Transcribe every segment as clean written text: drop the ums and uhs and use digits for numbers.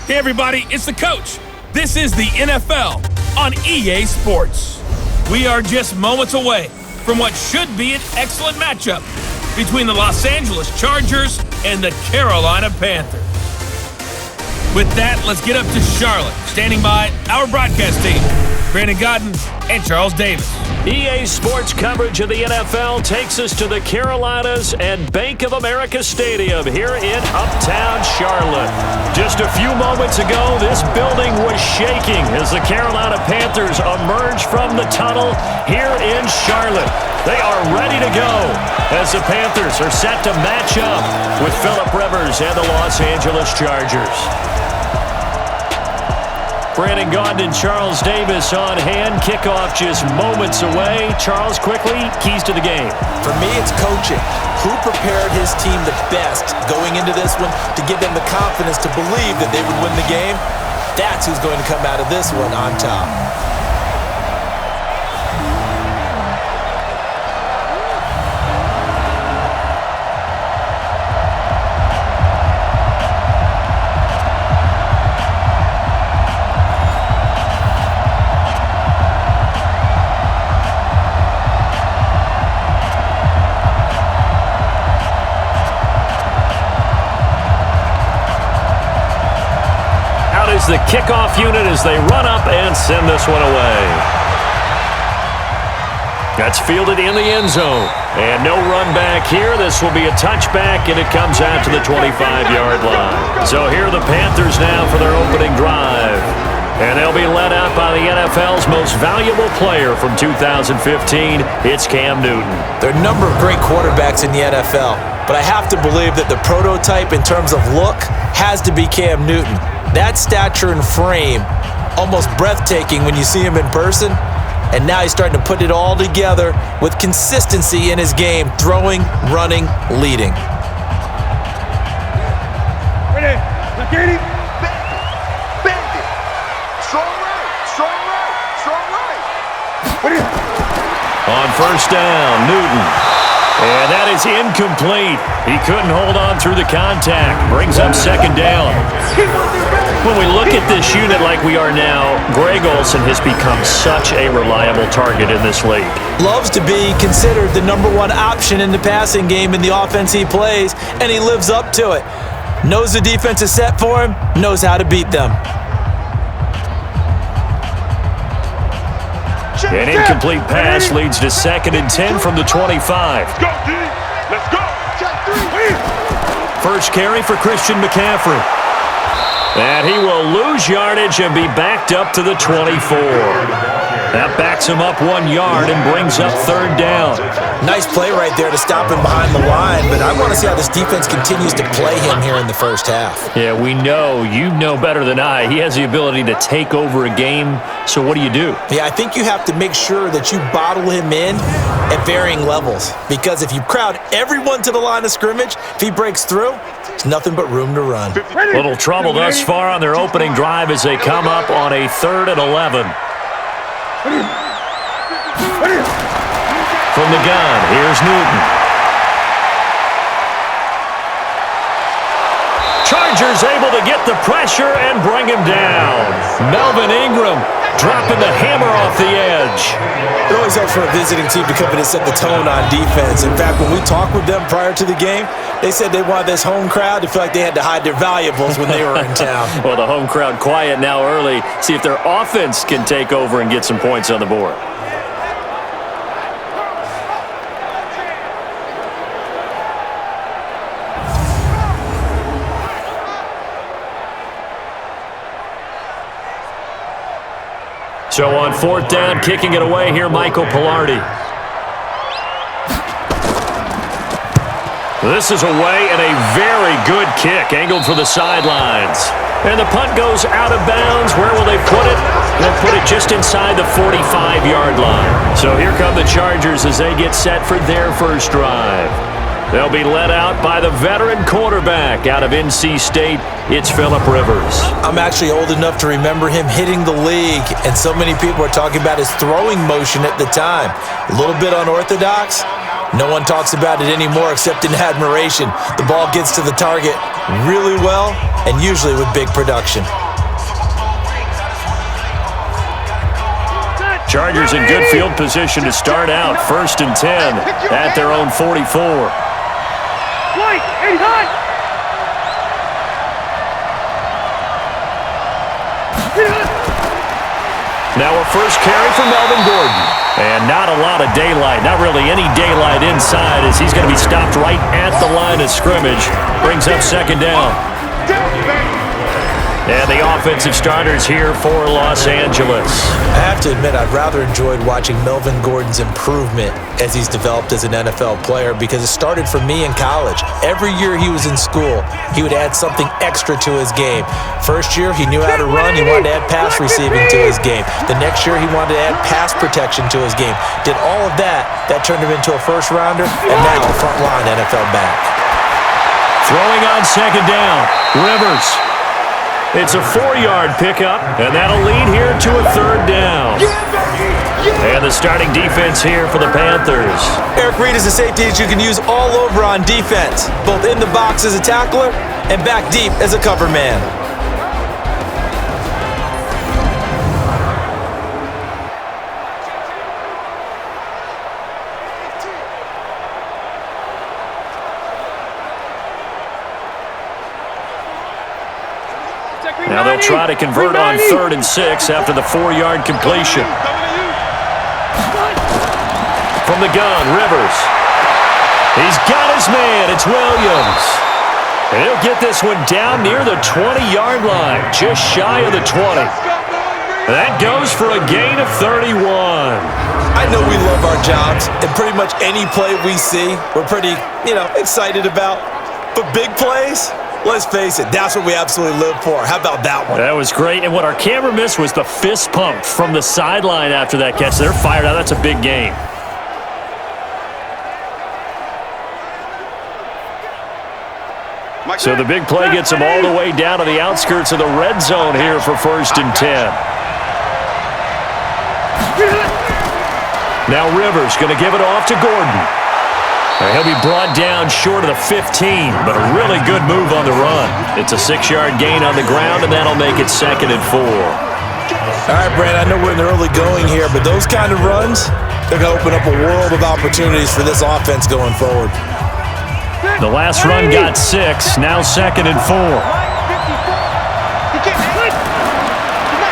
Hey everybody, it's the coach. This is the NFL on EA Sports. We are just moments away from what should be an excellent matchup between the Los Angeles Chargers and the Carolina Panthers. With that, let's get up to Charlotte. Standing by, our broadcast team, Brandon Godden and Charles Davis. EA Sports coverage of the NFL takes us to the Carolinas and Bank of America Stadium here in Uptown Charlotte. Just a few moments ago, this building was shaking as the Carolina Panthers emerged from the tunnel here in Charlotte. They are ready to go as the Panthers are set to match up with Phillip Rivers and the Los Angeles Chargers. Brandon Gaudin and Charles Davis on hand. Kickoff just moments away. Charles, quickly, keys to the game. For me, it's coaching. Who prepared his team the best going into this one to give them the confidence to believe that they would win the game? That's who's going to come out of this one on top. The kickoff unit as they run up and send this one away. That's fielded in the end zone. And no run back here. This will be a touchback, and it comes out to the 25-yard line. So here are the Panthers now for their opening drive. And they'll be led out by the NFL's most valuable player from 2015. It's Cam Newton. There are a number of great quarterbacks in the NFL, but I have to believe that the prototype in terms of look has to be Cam Newton. That stature and frame, almost breathtaking when you see him in person. And now he's starting to put it all together with consistency in his game, throwing, running, leading. Ready, look at him. Bend it. Strong right, strong right, strong right. Ready. On first down, Newton. And that is incomplete. He couldn't hold on through the contact. Brings up second down. When we look at this unit like we are now, Greg Olsen has become such a reliable target in this league. Loves to be considered the number one option in the passing game in the offense he plays, and he lives up to it. Knows the defense is set for him, knows how to beat them. An incomplete pass leads to 2nd and 10 from the 25. Let's go, D. Let's go. Check 3. First carry for Christian McCaffrey. And he will lose yardage and be backed up to the 24. That backs him up 1 yard and brings up third down. Nice play right there to stop him behind the line, but I want to see how this defense continues to play him here in the first half. Yeah, we know. You know better than I. He has the ability to take over a game, so what do you do? Yeah, I think you have to make sure that you bottle him in at varying levels, because if you crowd everyone to the line of scrimmage, if he breaks through, there's nothing but room to run. Little trouble thus far on their opening drive as they come up on a 3rd and 11. From the gun, here's Newton. Chargers able to get the pressure and bring him down. Melvin Ingram dropping the hammer off the edge. It always helps for a visiting team to come in and set the tone on defense. In fact, when we talked with them prior to the game, they said they wanted this home crowd to feel like they had to hide their valuables when they were in town. Well, the home crowd quiet now early. See if their offense can take over and get some points on the board. So on 4th down, kicking it away here, Michael Pilardi. This is away and a very good kick, angled for the sidelines. And the punt goes out of bounds. Where will they put it? They'll put it just inside the 45-yard line. So here come the Chargers as they get set for their first drive. They'll be led out by the veteran quarterback out of NC State. It's Phillip Rivers. I'm actually old enough to remember him hitting the league, and so many people are talking about his throwing motion at the time. A little bit unorthodox. No one talks about it anymore except in admiration. The ball gets to the target really well, and usually with big production. Chargers in good field position to start out. 1st and 10 at their own 44. Now a first carry for Melvin Gordon. And not a lot of daylight, not really any daylight inside as he's going to be stopped right at the line of scrimmage. Brings up 2nd down. And the offensive starters here for Los Angeles. I have to admit, I've rather enjoyed watching Melvin Gordon's improvement as he's developed as an NFL player because it started for me in college. Every year he was in school, he would add something extra to his game. First year, he knew how to run. He wanted to add pass receiving to his game. The next year, he wanted to add pass protection to his game. Did all of that. That turned him into a first-rounder, and now a front-line NFL back. Throwing on 2nd down, Rivers. It's a 4-yard pickup, and that'll lead here to a 3rd down. And the starting defense here for the Panthers. Eric Reid is a safety that you can use all over on defense, both in the box as a tackler and back deep as a cover man. Now they'll try to convert on 3rd and 6 after the 4-yard completion. From the gun, Rivers. He's got his man. It's Williams. And he'll get this one down near the 20-yard line, just shy of the 20. That goes for a gain of 31. I know we love our jobs, and pretty much any play we see, we're pretty, excited about. But big plays, let's face it, that's what we absolutely live for. How about that one? That was great. And what our camera missed was the fist pump from the sideline after that catch. They're fired out. That's a big game. So the big play gets them all the way down to the outskirts of the red zone here for 1st and 10. Now Rivers going to give it off to Gordon. He'll be brought down short of the 15, but a really good move on the run. It's a 6-yard gain on the ground, and that'll make it 2nd and 4. All right, Brand, I know we're in the early going here, but those kind of runs, they're going to open up a world of opportunities for this offense going forward. The last run got 6, now 2nd and 4.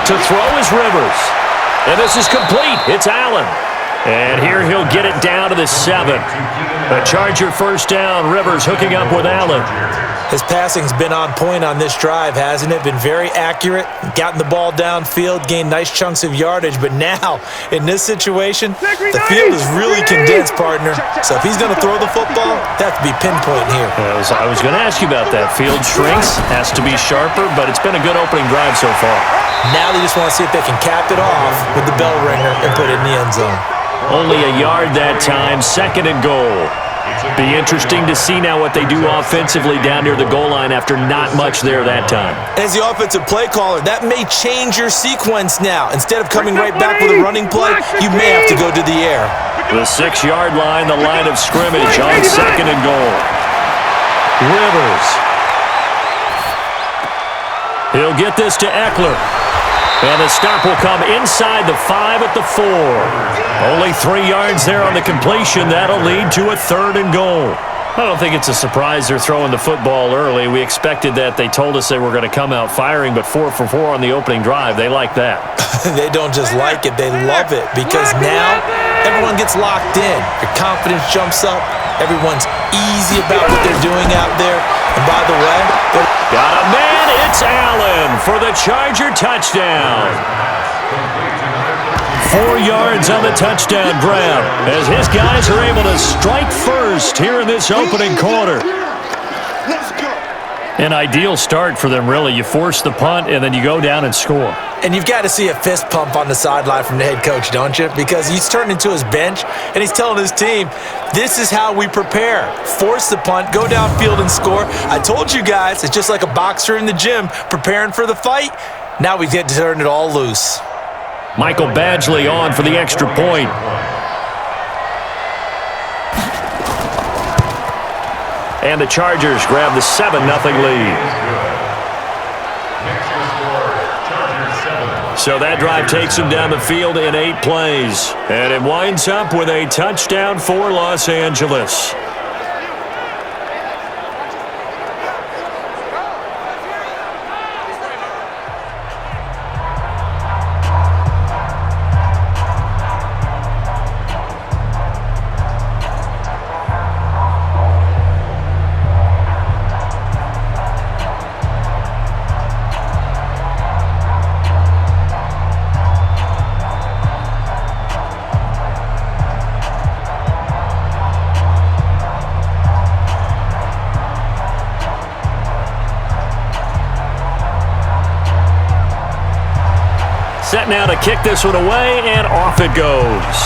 To throw is Rivers. And this is complete. It's Allen. And here he'll get it down to the 7. A Charger 1st down. Rivers hooking up with Allen. His passing's been on point on this drive, hasn't it? Been very accurate, gotten the ball downfield, gained nice chunks of yardage. But now, in this situation, the field is really condensed, partner. So if he's going to throw the football, that has to be pinpoint here. I was going to ask you about that. Field shrinks, has to be sharper, but it's been a good opening drive so far. Now they just want to see if they can cap it off with the bell ringer and put it in the end zone. Only a yard that time, 2nd and goal. Be interesting to see now what they do offensively down near the goal line after not much there that time. As the offensive play caller, that may change your sequence now. Instead of coming right back with a running play, you may have to go to the air. The 6-yard line, the line of scrimmage on 2nd and goal. Rivers. He'll get this to Eckler. And the stop will come inside the 5 at the 4. Only 3 yards there on the completion. That'll lead to a 3rd and goal. I don't think it's a surprise they're throwing the football early. We expected that. They told us they were going to come out firing, but 4 for 4 on the opening drive. They like that. They don't just like it. They love it because now everyone gets locked in. Your confidence jumps up. Everyone's easy about what they're doing out there. And by the way, got a man. It's Allen for the Charger touchdown. 4 yards on the touchdown grab as his guys are able to strike first here in this opening quarter. An ideal start for them, really. You force the punt, and then you go down and score. And you've got to see a fist pump on the sideline from the head coach, don't you? Because he's turned into his bench, and he's telling his team, this is how we prepare. Force the punt, go downfield and score. I told you guys, it's just like a boxer in the gym preparing for the fight. Now we get to turn it all loose. Michael Badgley on for the extra point. And the Chargers grab the 7-0 lead. So that drive takes him down the field in 8 plays. And it winds up with a touchdown for Los Angeles. Set now to kick this one away, and off it goes.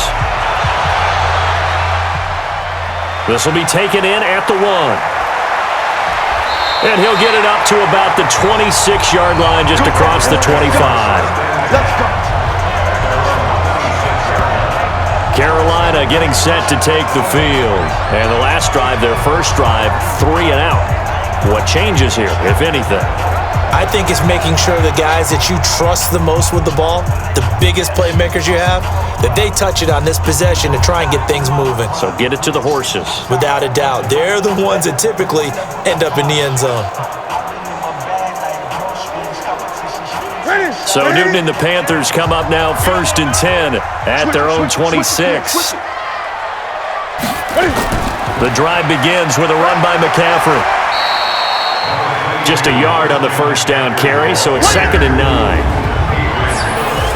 This will be taken in at the 1. And he'll get it up to about the 26-yard line, just across the 25. Carolina getting set to take the field. And the last drive, their first drive, 3 and out. What changes here, if anything? I think it's making sure the guys that you trust the most with the ball, the biggest playmakers you have, that they touch it on this possession to try and get things moving. So get it to the horses. Without a doubt. They're the ones that typically end up in the end zone. So Newton and the Panthers come up now 1st and 10 at their own 26. The drive begins with a run by McCaffrey. Just a yard on the first down carry, so it's 2nd and 9.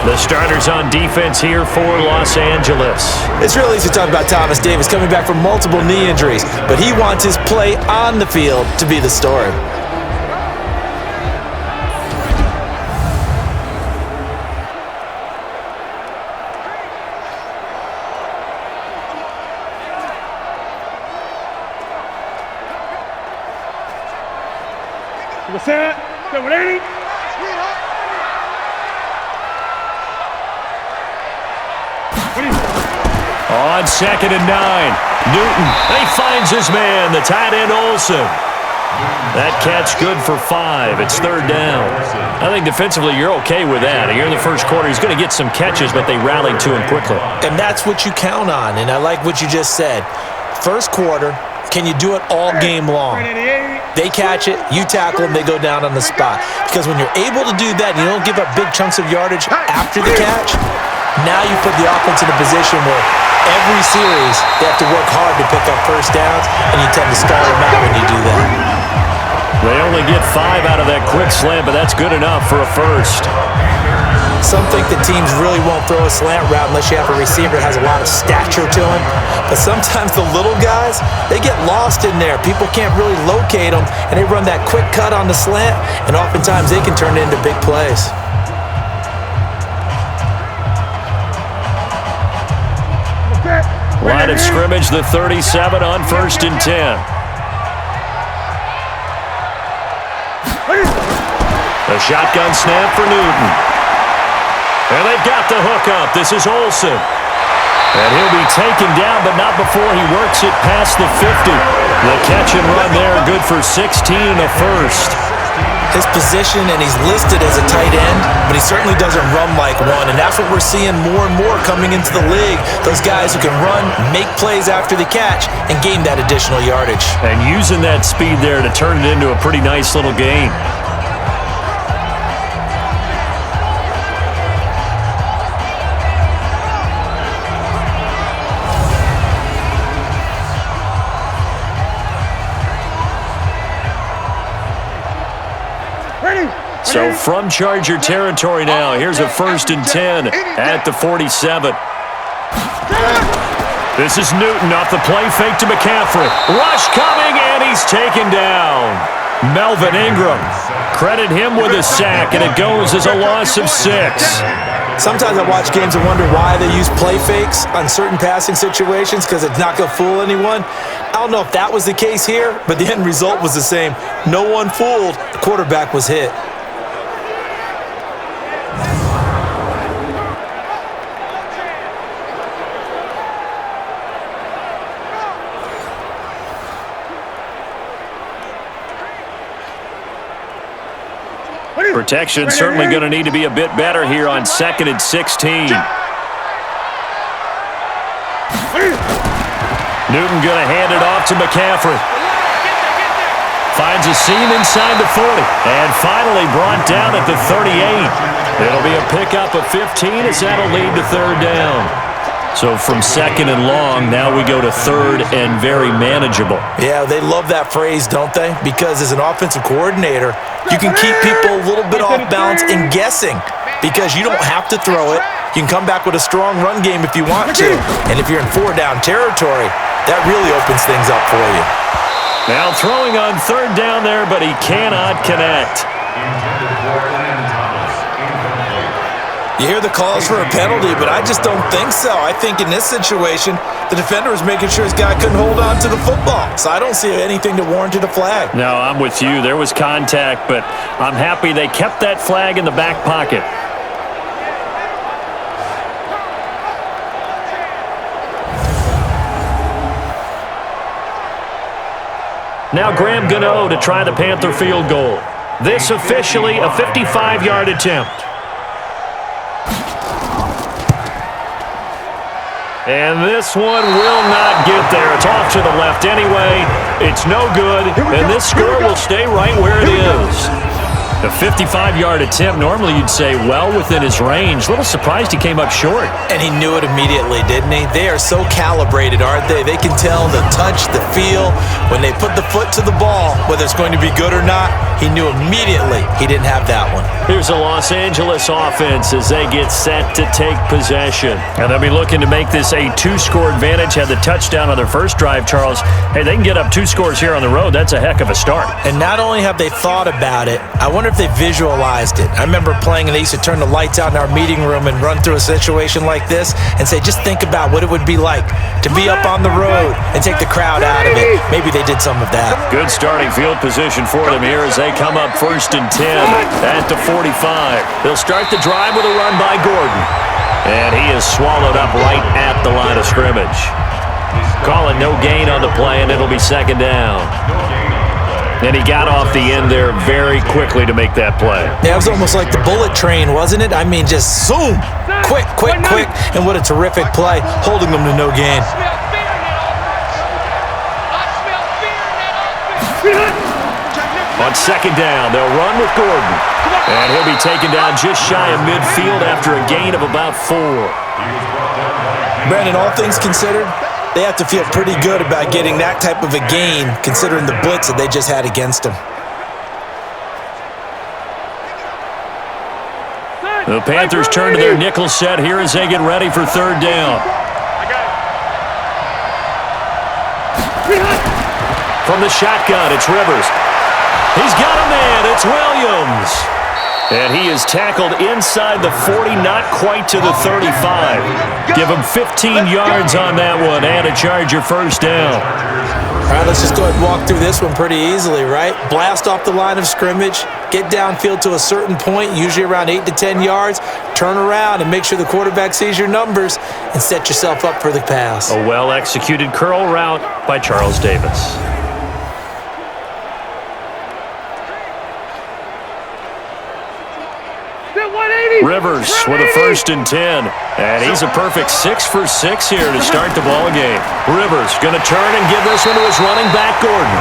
The starters on defense here for Los Angeles. It's real easy to talk about Thomas Davis coming back from multiple knee injuries, but he wants his play on the field to be the story. On 2nd and 9, Newton, he finds his man, the tight end Olsen. That catch good for 5. It's 3rd down. I think defensively you're okay with that. Here in the first quarter, he's going to get some catches, but they rallied to him quickly. And that's what you count on, and I like what you just said. First quarter, can you do it all game long? They catch it, you tackle them, they go down on the spot. Because when you're able to do that, you don't give up big chunks of yardage after the catch, now you put the offense in a position where every series they have to work hard to pick up first downs, and you tend to stall them out when you do that. They only get 5 out of that quick slant, but that's good enough for a first. Some think that teams really won't throw a slant route unless you have a receiver that has a lot of stature to him. But sometimes the little guys, they get lost in there. People can't really locate them, and they run that quick cut on the slant, and oftentimes they can turn it into big plays. Line of scrimmage, the 37 on 1st and 10. A shotgun snap for Newton. And they've got the hook up. This is Olsen. And he'll be taken down, but not before he works it past the 50. The catch and run there, good for 16 and a first. His position, and he's listed as a tight end, but he certainly doesn't run like one, and that's what we're seeing more and more coming into the league. Those guys who can run, make plays after the catch, and gain that additional yardage. And using that speed there to turn it into a pretty nice little game. So from Charger territory now, here's a 1st and 10 at the 47. This is Newton off the play fake to McCaffrey. Rush coming, and he's taken down. Melvin Ingram. Credit him with a sack, and it goes as a loss of 6. Sometimes I watch games and wonder why they use play fakes on certain passing situations, because it's not going to fool anyone. I don't know if that was the case here, but the end result was the same. No one fooled. The quarterback was hit. Protection certainly going to need to be a bit better here on 2nd and 16. Newton going to hand it off to McCaffrey. Finds a seam inside the 40. And finally brought down at the 38. It'll be a pickup of 15 as that'll lead to 3rd down. So from 2nd and long, now we go to 3rd and very manageable. Yeah, they love that phrase, don't they? Because as an offensive coordinator, you can keep people a little bit off balance and guessing because you don't have to throw it. You can come back with a strong run game if you want to. And if you're in 4-down territory, that really opens things up for you. Now throwing on 3rd down there, but he cannot connect. You hear the calls for a penalty, but I just don't think so. I think in this situation, the defender was making sure his guy couldn't hold on to the football. So I don't see anything to warrant a flag. No, I'm with you. There was contact, but I'm happy they kept that flag in the back pocket. Now Graham Gano to try the Panther field goal. This officially a 55-yard attempt. And this one will not get there. It's off to the left anyway. It's no good, and this score will stay right where it is. A 55-yard attempt, normally you'd say well within his range. A little surprised he came up short. And he knew it immediately, didn't he? They are so calibrated, aren't they? They can tell the touch, the feel. When they put the foot to the ball, whether it's going to be good or not, he knew immediately he didn't have that one. Here's a Los Angeles offense as they get set to take possession. And they'll be looking to make this a 2-score advantage. Had the touchdown on their first drive, Charles. Hey, they can get up 2 scores here on the road. That's a heck of a start. And not only have they thought about it, I wonder if they visualized it. I remember playing and they used to turn the lights out in our meeting room and run through a situation like this and say, just think about what it would be like to be up on the road and take the crowd out of it. Maybe they did some of that. Good starting field position for them here as they come up 1st and 10 at the 45. They'll start the drive with a run by Gordon. And he is swallowed up right at the line of scrimmage. Call it no gain on the play, and it'll be 2nd down. And he got off the end there very quickly to make that play. Yeah, it was almost like the bullet train, wasn't it? I mean, just zoom, quick, quick, quick. And what a terrific play, holding them to no gain. On 2nd down, they'll run with Gordon. And he'll be taken down just shy of midfield after a gain of about 4. Brandon, all things considered, they have to feel pretty good about getting that type of a gain, considering the blitz that they just had against them. The Panthers turn to their nickel set here as they get ready for 3rd down. From the shotgun, it's Rivers. He's got a man. It's Williams. And he is tackled inside the 40, not quite to the 35. Give him 15 yards on that one and a Charger 1st down. All right, let's just go ahead and walk through this one pretty easily, right? Blast off the line of scrimmage, get downfield to a certain point, usually around 8 to 10 yards, turn around and make sure the quarterback sees your numbers and set yourself up for the pass. A well-executed curl route by Charles Davis. Rivers with a 1st and 10. And he's a perfect 6 for 6 here to start the ball game. Rivers going to turn and give this one to his running back, Gordon.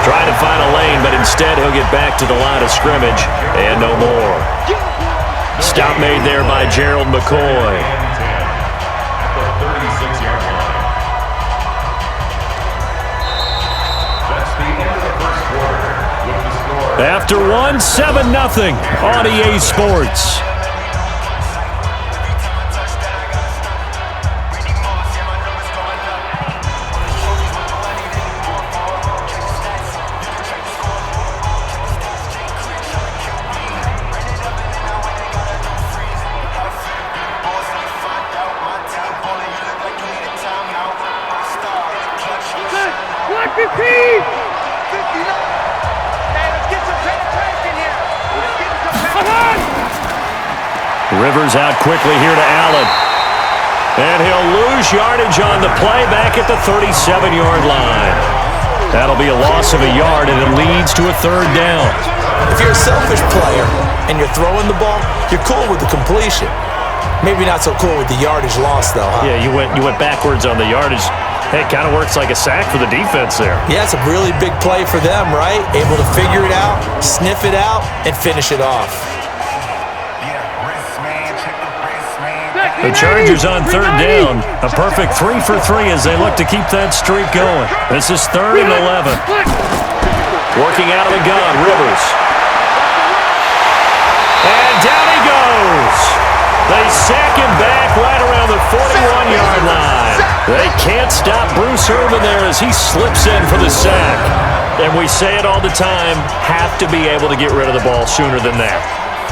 Trying to find a lane, but instead he'll get back to the line of scrimmage and no more. Stop made there by Gerald McCoy. After one, 7-0 on EA Sports. Rivers out quickly here to Allen. And he'll lose yardage on the play back at the 37-yard line. That'll be a loss of a yard, and it leads to a 3rd down. If you're a selfish player, and you're throwing the ball, you're cool with the completion. Maybe not so cool with the yardage loss, though, huh? Yeah, you went backwards on the yardage. Hey, it kind of works like a sack for the defense there. Yeah, it's a really big play for them, right? Able to figure it out, sniff it out, and finish it off. The Chargers on third down. A perfect 3 for 3 as they look to keep that streak going. This is 3rd and 11. Working out of the gun, Rivers. And down he goes. They sack him back right around the 41-yard line. They can't stop Bruce Irvin there as he slips in for the sack. And we say it all the time, have to be able to get rid of the ball sooner than that.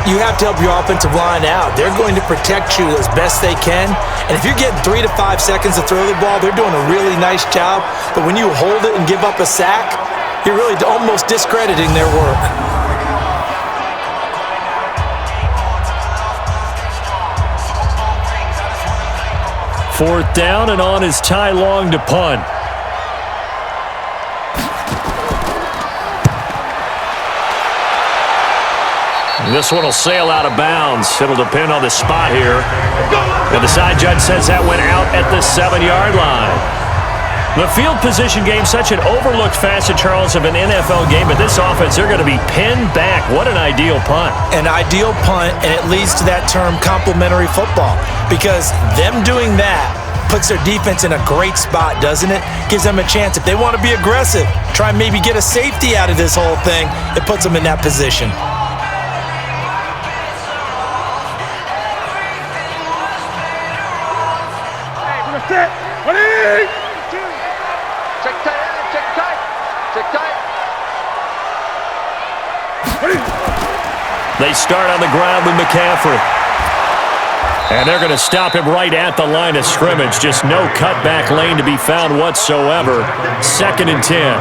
You have to help your offensive line out. They're going to protect you as best they can. And if you're getting 3 to 5 seconds to throw the ball, they're doing a really nice job. But when you hold it and give up a sack, you're really almost discrediting their work. 4th down, and on is Ty Long to punt. This one will sail out of bounds. It'll depend on the spot here. And the side judge says that went out at the 7-yard line. The field position game, such an overlooked facet, Charles, of an NFL game, but this offense, they're going to be pinned back. What an ideal punt. An ideal punt, and it leads to that term complementary football, because them doing that puts their defense in a great spot, doesn't it? Gives them a chance. If they want to be aggressive, try and maybe get a safety out of this whole thing, it puts them in that position. Check tight, check tight, check tight. They start on the ground with McCaffrey. And they're going to stop him right at the line of scrimmage. Just no cutback lane to be found whatsoever. 2nd and 10.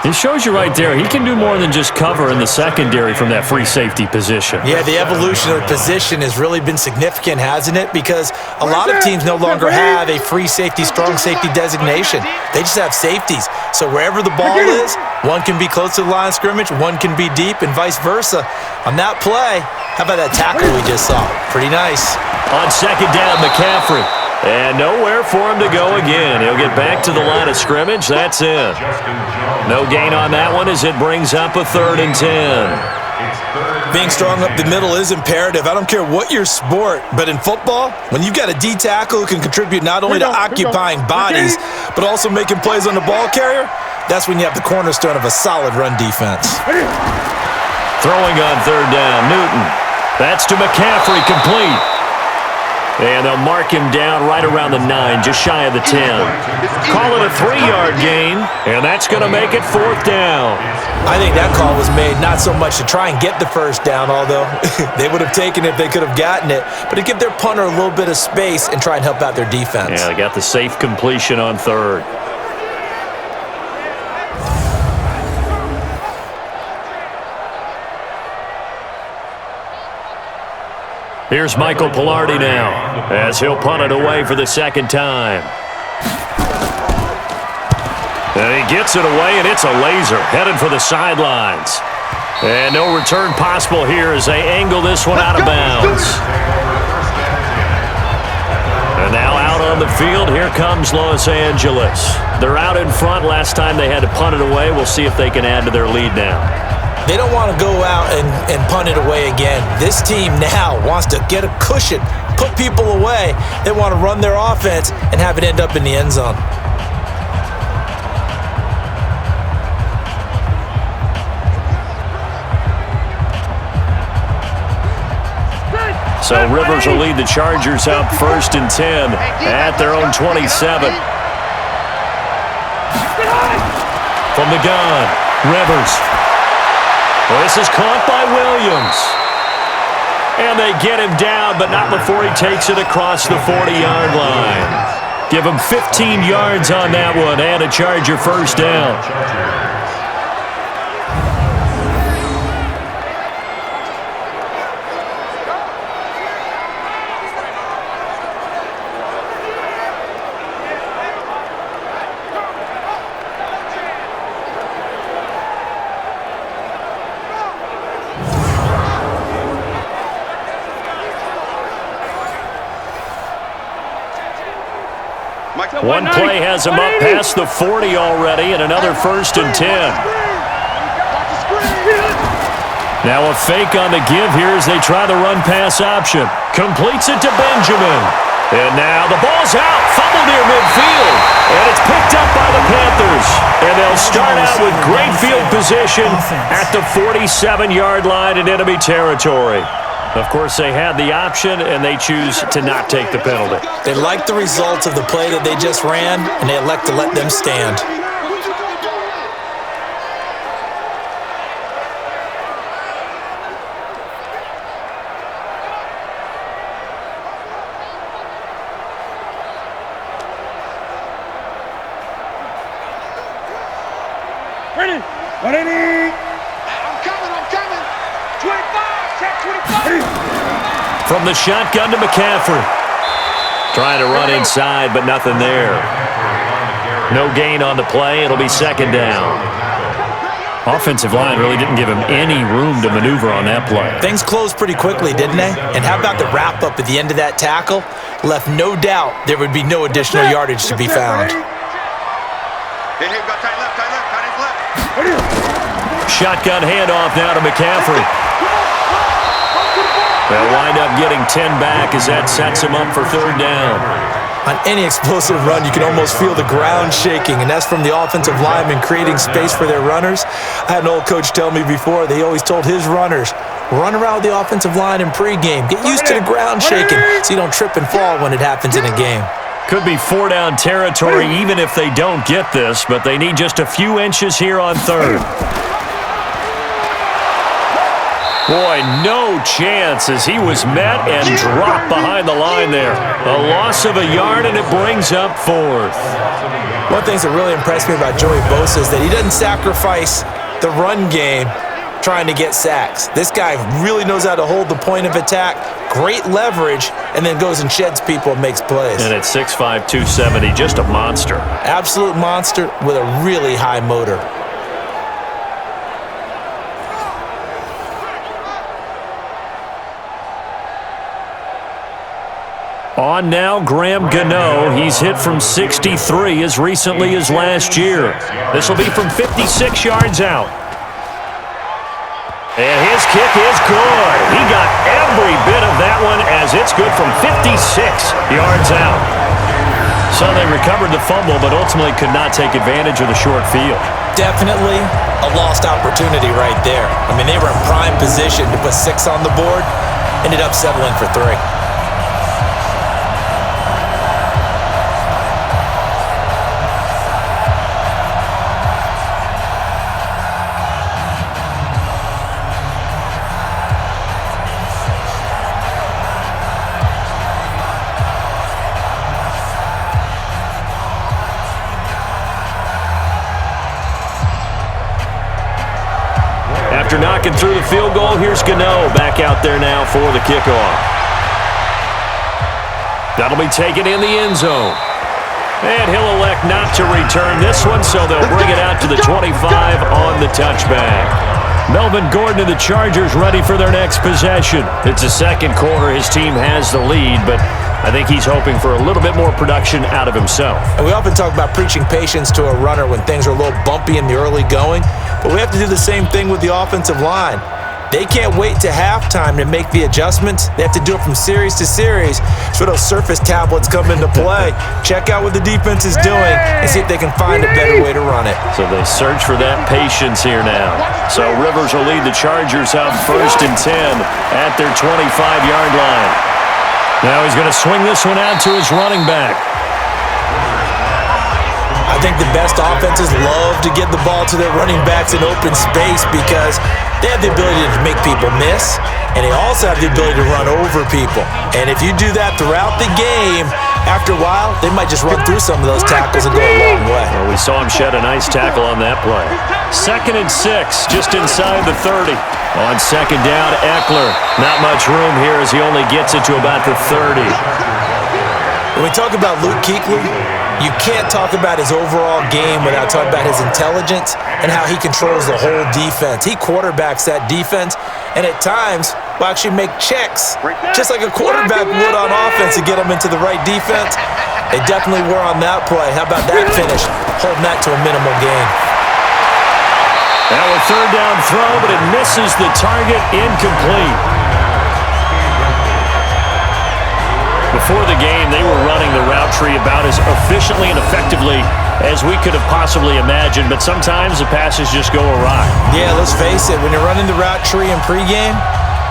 It shows you right there, he can do more than just cover in the secondary from that free safety position. Yeah, the evolution of the position has really been significant, hasn't it? Because a lot of teams no longer have a free safety, strong safety designation. They just have safeties. So wherever the ball is, one can be close to the line of scrimmage, one can be deep, and vice versa. On that play, how about that tackle we just saw? Pretty nice. On 2nd down, McCaffrey. And nowhere for him to go again. He'll get back to the line of scrimmage. That's it. No gain on that one as it brings up a 3rd and 10. Being strong up the middle is imperative. I don't care what your sport, but in football, when you've got a D tackle who can contribute not only to occupying bodies, but also making plays on the ball carrier, that's when you have the cornerstone of a solid run defense. Throwing on 3rd down, Newton. That's to McCaffrey, complete. And they'll mark him down right around the 9, just shy of the 10. Call it a 3-yard gain, and that's going to make it 4th down. I think that call was made not so much to try and get the 1st down, although they would have taken it if they could have gotten it, but to give their punter a little bit of space and try and help out their defense. Yeah, they got the safe completion on 3rd. Here's Michael Pilardi now as he'll punt it away for the 2nd time. And he gets it away, and it's a laser headed for the sidelines. And no return possible here as they angle this one out of bounds. And now out on the field, here comes Los Angeles. They're out in front. Last time they had to punt it away. We'll see if they can add to their lead now. They don't want to go out and punt it away again. This team now wants to get a cushion, put people away. They want to run their offense and have it end up in the end zone. So Rivers will lead the Chargers up 1st and 10 at their own 27. From the gun, Rivers. Well, this is caught by Williams. And they get him down, but not before he takes it across the 40-yard line. Give him 15 yards on that one and a Charger 1st down. One play has him up past the 40 already, and another 1st and 10. Now a fake on the give here as they try the run-pass option. Completes it to Benjamin. And now the ball's out. Fumble near midfield. And it's picked up by the Panthers. And they'll start out with great field position at the 47-yard line in enemy territory. Of course, they had the option, and they choose to not take the penalty. They like the results of the play that they just ran, and they elect to let them stand. Ready? I'm coming. 25, check 25. From the shotgun to McCaffrey. Trying to run inside, but nothing there. No gain on the play. It'll be 2nd down. Offensive line really didn't give him any room to maneuver on that play. Things closed pretty quickly, didn't they? And how about the wrap-up at the end of that tackle? Left no doubt there would be no additional yardage to be found. Shotgun handoff now to McCaffrey. They'll wind up getting 10 back as that sets him up for 3rd down. On any explosive run, you can almost feel the ground shaking, and that's from the offensive linemen creating space for their runners. I had an old coach tell me before, they always told his runners, run around the offensive line in pregame. Get used to the ground shaking so you don't trip and fall when it happens in a game. Could be 4-down territory even if they don't get this, but they need just a few inches here on 3rd. Boy, no chance as he was met and dropped behind the line there. A loss of a yard, and it brings up 4th. One thing that really impressed me about Joey Bosa is that he doesn't sacrifice the run game trying to get sacks. This guy really knows how to hold the point of attack, great leverage, and then goes and sheds people and makes plays. And at 6'5", 270, just a monster. Absolute monster with a really high motor. On now, Graham Gano. He's hit from 63 as recently as last year. This will be from 56 yards out. And his kick is good. He got every bit of that one as it's good from 56 yards out. So they recovered the fumble, but ultimately could not take advantage of the short field. Definitely a lost opportunity right there. I mean, they were in prime position to put 6 on the board, ended up settling for 3. After knocking through the field goal, here's Gano back out there now for the kickoff. That'll be taken in the end zone. And he'll elect not to return this one, so they'll bring it out to the 25 on the touchback. Melvin Gordon and the Chargers ready for their next possession. It's the 2nd quarter. His team has the lead, but I think he's hoping for a little bit more production out of himself. And we often talk about preaching patience to a runner when things are a little bumpy in the early going, but we have to do the same thing with the offensive line. They can't wait to halftime to make the adjustments. They have to do it from series to series so those surface tablets come into play. Check out what the defense is doing and see if they can find a better way to run it. So they search for that patience here now. So Rivers will lead the Chargers out 1st and 10 at their 25-yard line. Now he's going to swing this one out to his running back. I think the best offenses love to get the ball to their running backs in open space because they have the ability to make people miss, and they also have the ability to run over people. And if you do that throughout the game, after a while, they might just run through some of those tackles and go a long way. Well, we saw him shed a nice tackle on that play. 2nd and 6, just inside the 30. On 2nd down, Eckler. Not much room here as he only gets it to about the 30. When we talk about Luke Kuechly, you can't talk about his overall game without talking about his intelligence and how he controls the whole defense. He quarterbacks that defense, and at times will actually make checks, just like a quarterback would on offense to get him into the right defense. They definitely were on that play. How about that finish? Holding that to a minimal gain. Now a third down throw, but it misses the target, incomplete. Before the game, they were running the route tree about as efficiently and effectively as we could have possibly imagined, but sometimes the passes just go awry. Yeah, let's face it, when you're running the route tree in pregame,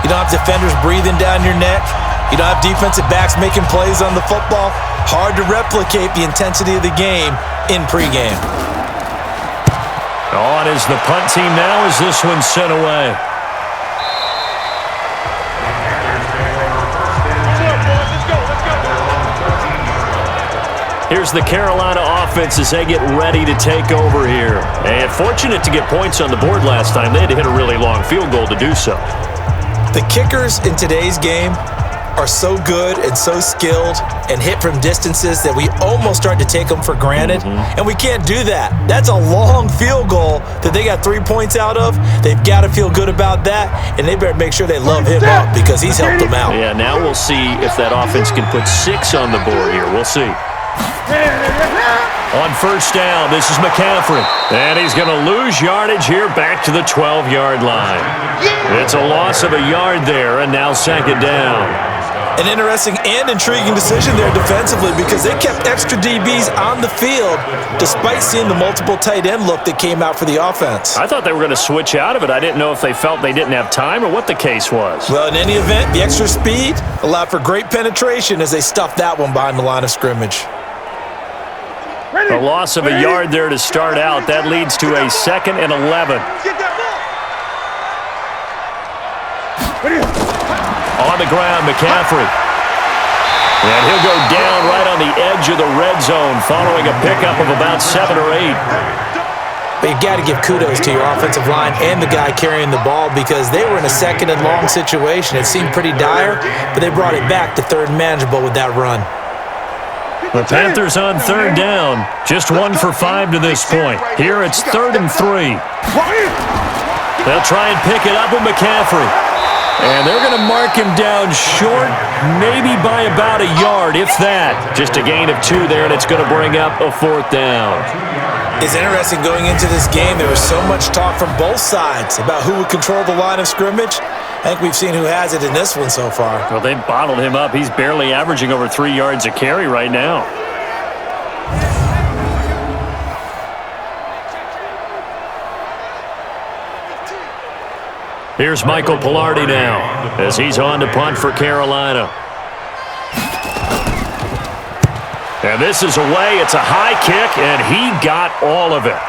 you don't have defenders breathing down your neck. You don't have defensive backs making plays on the football. Hard to replicate the intensity of the game in pregame. On is the punt team now as this one's sent away. Here's the Carolina offense as they get ready to take over here. And fortunate to get points on the board last time. They had to hit a really long field goal to do so. The kickers in today's game are so good and so skilled and hit from distances that we almost start to take them for granted. And we can't do that. That's a long field goal that they got 3 points out of. They've got to feel good about that, and they better make sure they love him up because he's helped them out. Yeah, now we'll see if that offense can put 6 on the board here. We'll see. On first down, this is McCaffrey. And he's going to lose yardage here back to the 12-yard line. It's a loss of a yard there, and now second down. An interesting and intriguing decision there defensively because they kept extra DBs on the field despite seeing the multiple tight end look that came out for the offense. I thought they were going to switch out of it. I didn't know if they felt they didn't have time or what the case was. Well, in any event, the extra speed allowed for great penetration as they stuffed that one behind the line of scrimmage. A loss of a yard there to start out. That leads to a 2nd and 11. On the ground, McCaffrey. And he'll go down right on the edge of the red zone following a pickup of about 7 or 8. But you got to give kudos to your offensive line and the guy carrying the ball because they were in a 2nd and long situation. It seemed pretty dire, but they brought it back to 3rd and manageable with that run. The Panthers on 3rd down. Just 1 for 5 to this point. Here it's 3rd and 3. They'll try and pick it up with McCaffrey. And they're going to mark him down short, maybe by about a yard, if that. Just a gain of 2 there, and it's going to bring up a 4th down. It's interesting going into this game. There was so much talk from both sides about who would control the line of scrimmage. I think we've seen who has it in this one so far. Well, they've bottled him up. He's barely averaging over 3 yards a carry right now. Here's Michael Pilardi now as he's on to punt for Carolina. And this is away. It's a high kick, and he got all of it.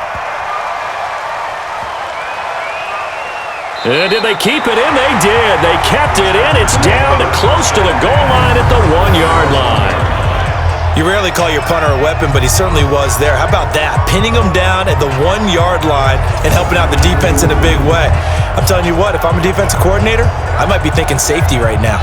And did they keep it in? They did. They kept it in. It's down to close to the goal line at the 1-yard line. You rarely call your punter a weapon, but he certainly was there. How about that? Pinning him down at the 1-yard line and helping out the defense in a big way. I'm telling you what, if I'm a defensive coordinator, I might be thinking safety right now.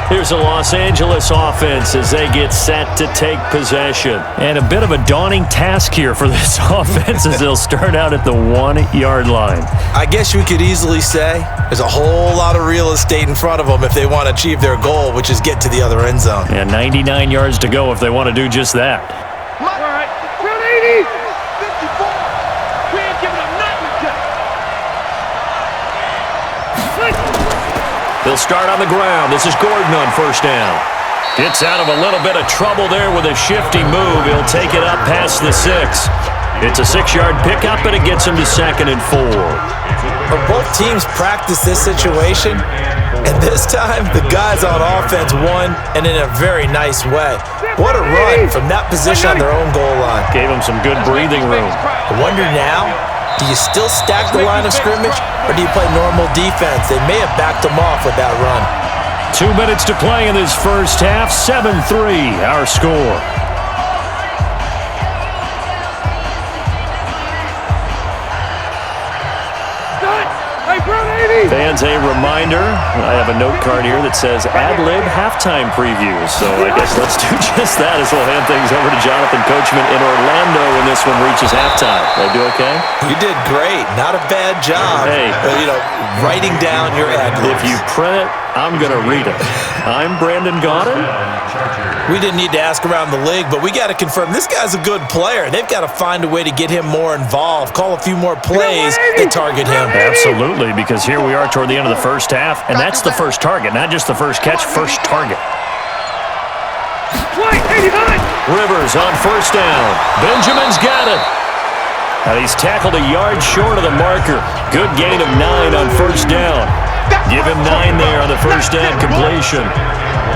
Here's the Los Angeles offense as they get set to take possession. And a bit of a daunting task here for this offense as they'll start out at the 1-yard line. I guess we could easily say there's a whole lot of real estate in front of them if they want to achieve their goal, which is get to the other end zone. And 99 yards to go if they want to do just that. All right, 80, 54. We ain't giving up nothing today. They'll start on the ground. This is Gordon on first down. Gets out of a little bit of trouble there with a shifty move. He'll take it up past the 6. It's a 6-yard pickup, and it gets him to 2nd and 4. But both teams practice this situation, and this time the guys on offense won, and in a very nice way. What a run from that position on their own goal line. Gave him some good breathing room. I wonder now, do you still stack the line of scrimmage, or do you play normal defense? They may have backed them off with that run. 2 minutes to play in this first half. 7-3, our score. Fans, a reminder, I have a note card here that says ad-lib halftime preview. So I guess let's do just that as we'll hand things over to Jonathan Coachman in Orlando when this one reaches halftime. Did I do okay? You did great. Not a bad job. Hey. Writing down your ad-libs. If you print it I'm going to read it. I'm Brandon Gaudin. We didn't need to ask around the league, but we got to confirm this guy's a good player. They've got to find a way to get him more involved, call a few more plays that target him. Absolutely, because here we are toward the end of the first half, and that's the first target, not just the first catch, first target. Rivers on first down. Benjamin's got it. And he's tackled a yard short of the marker. Good gain of 9 on first down. Give him 9 there on the first down completion.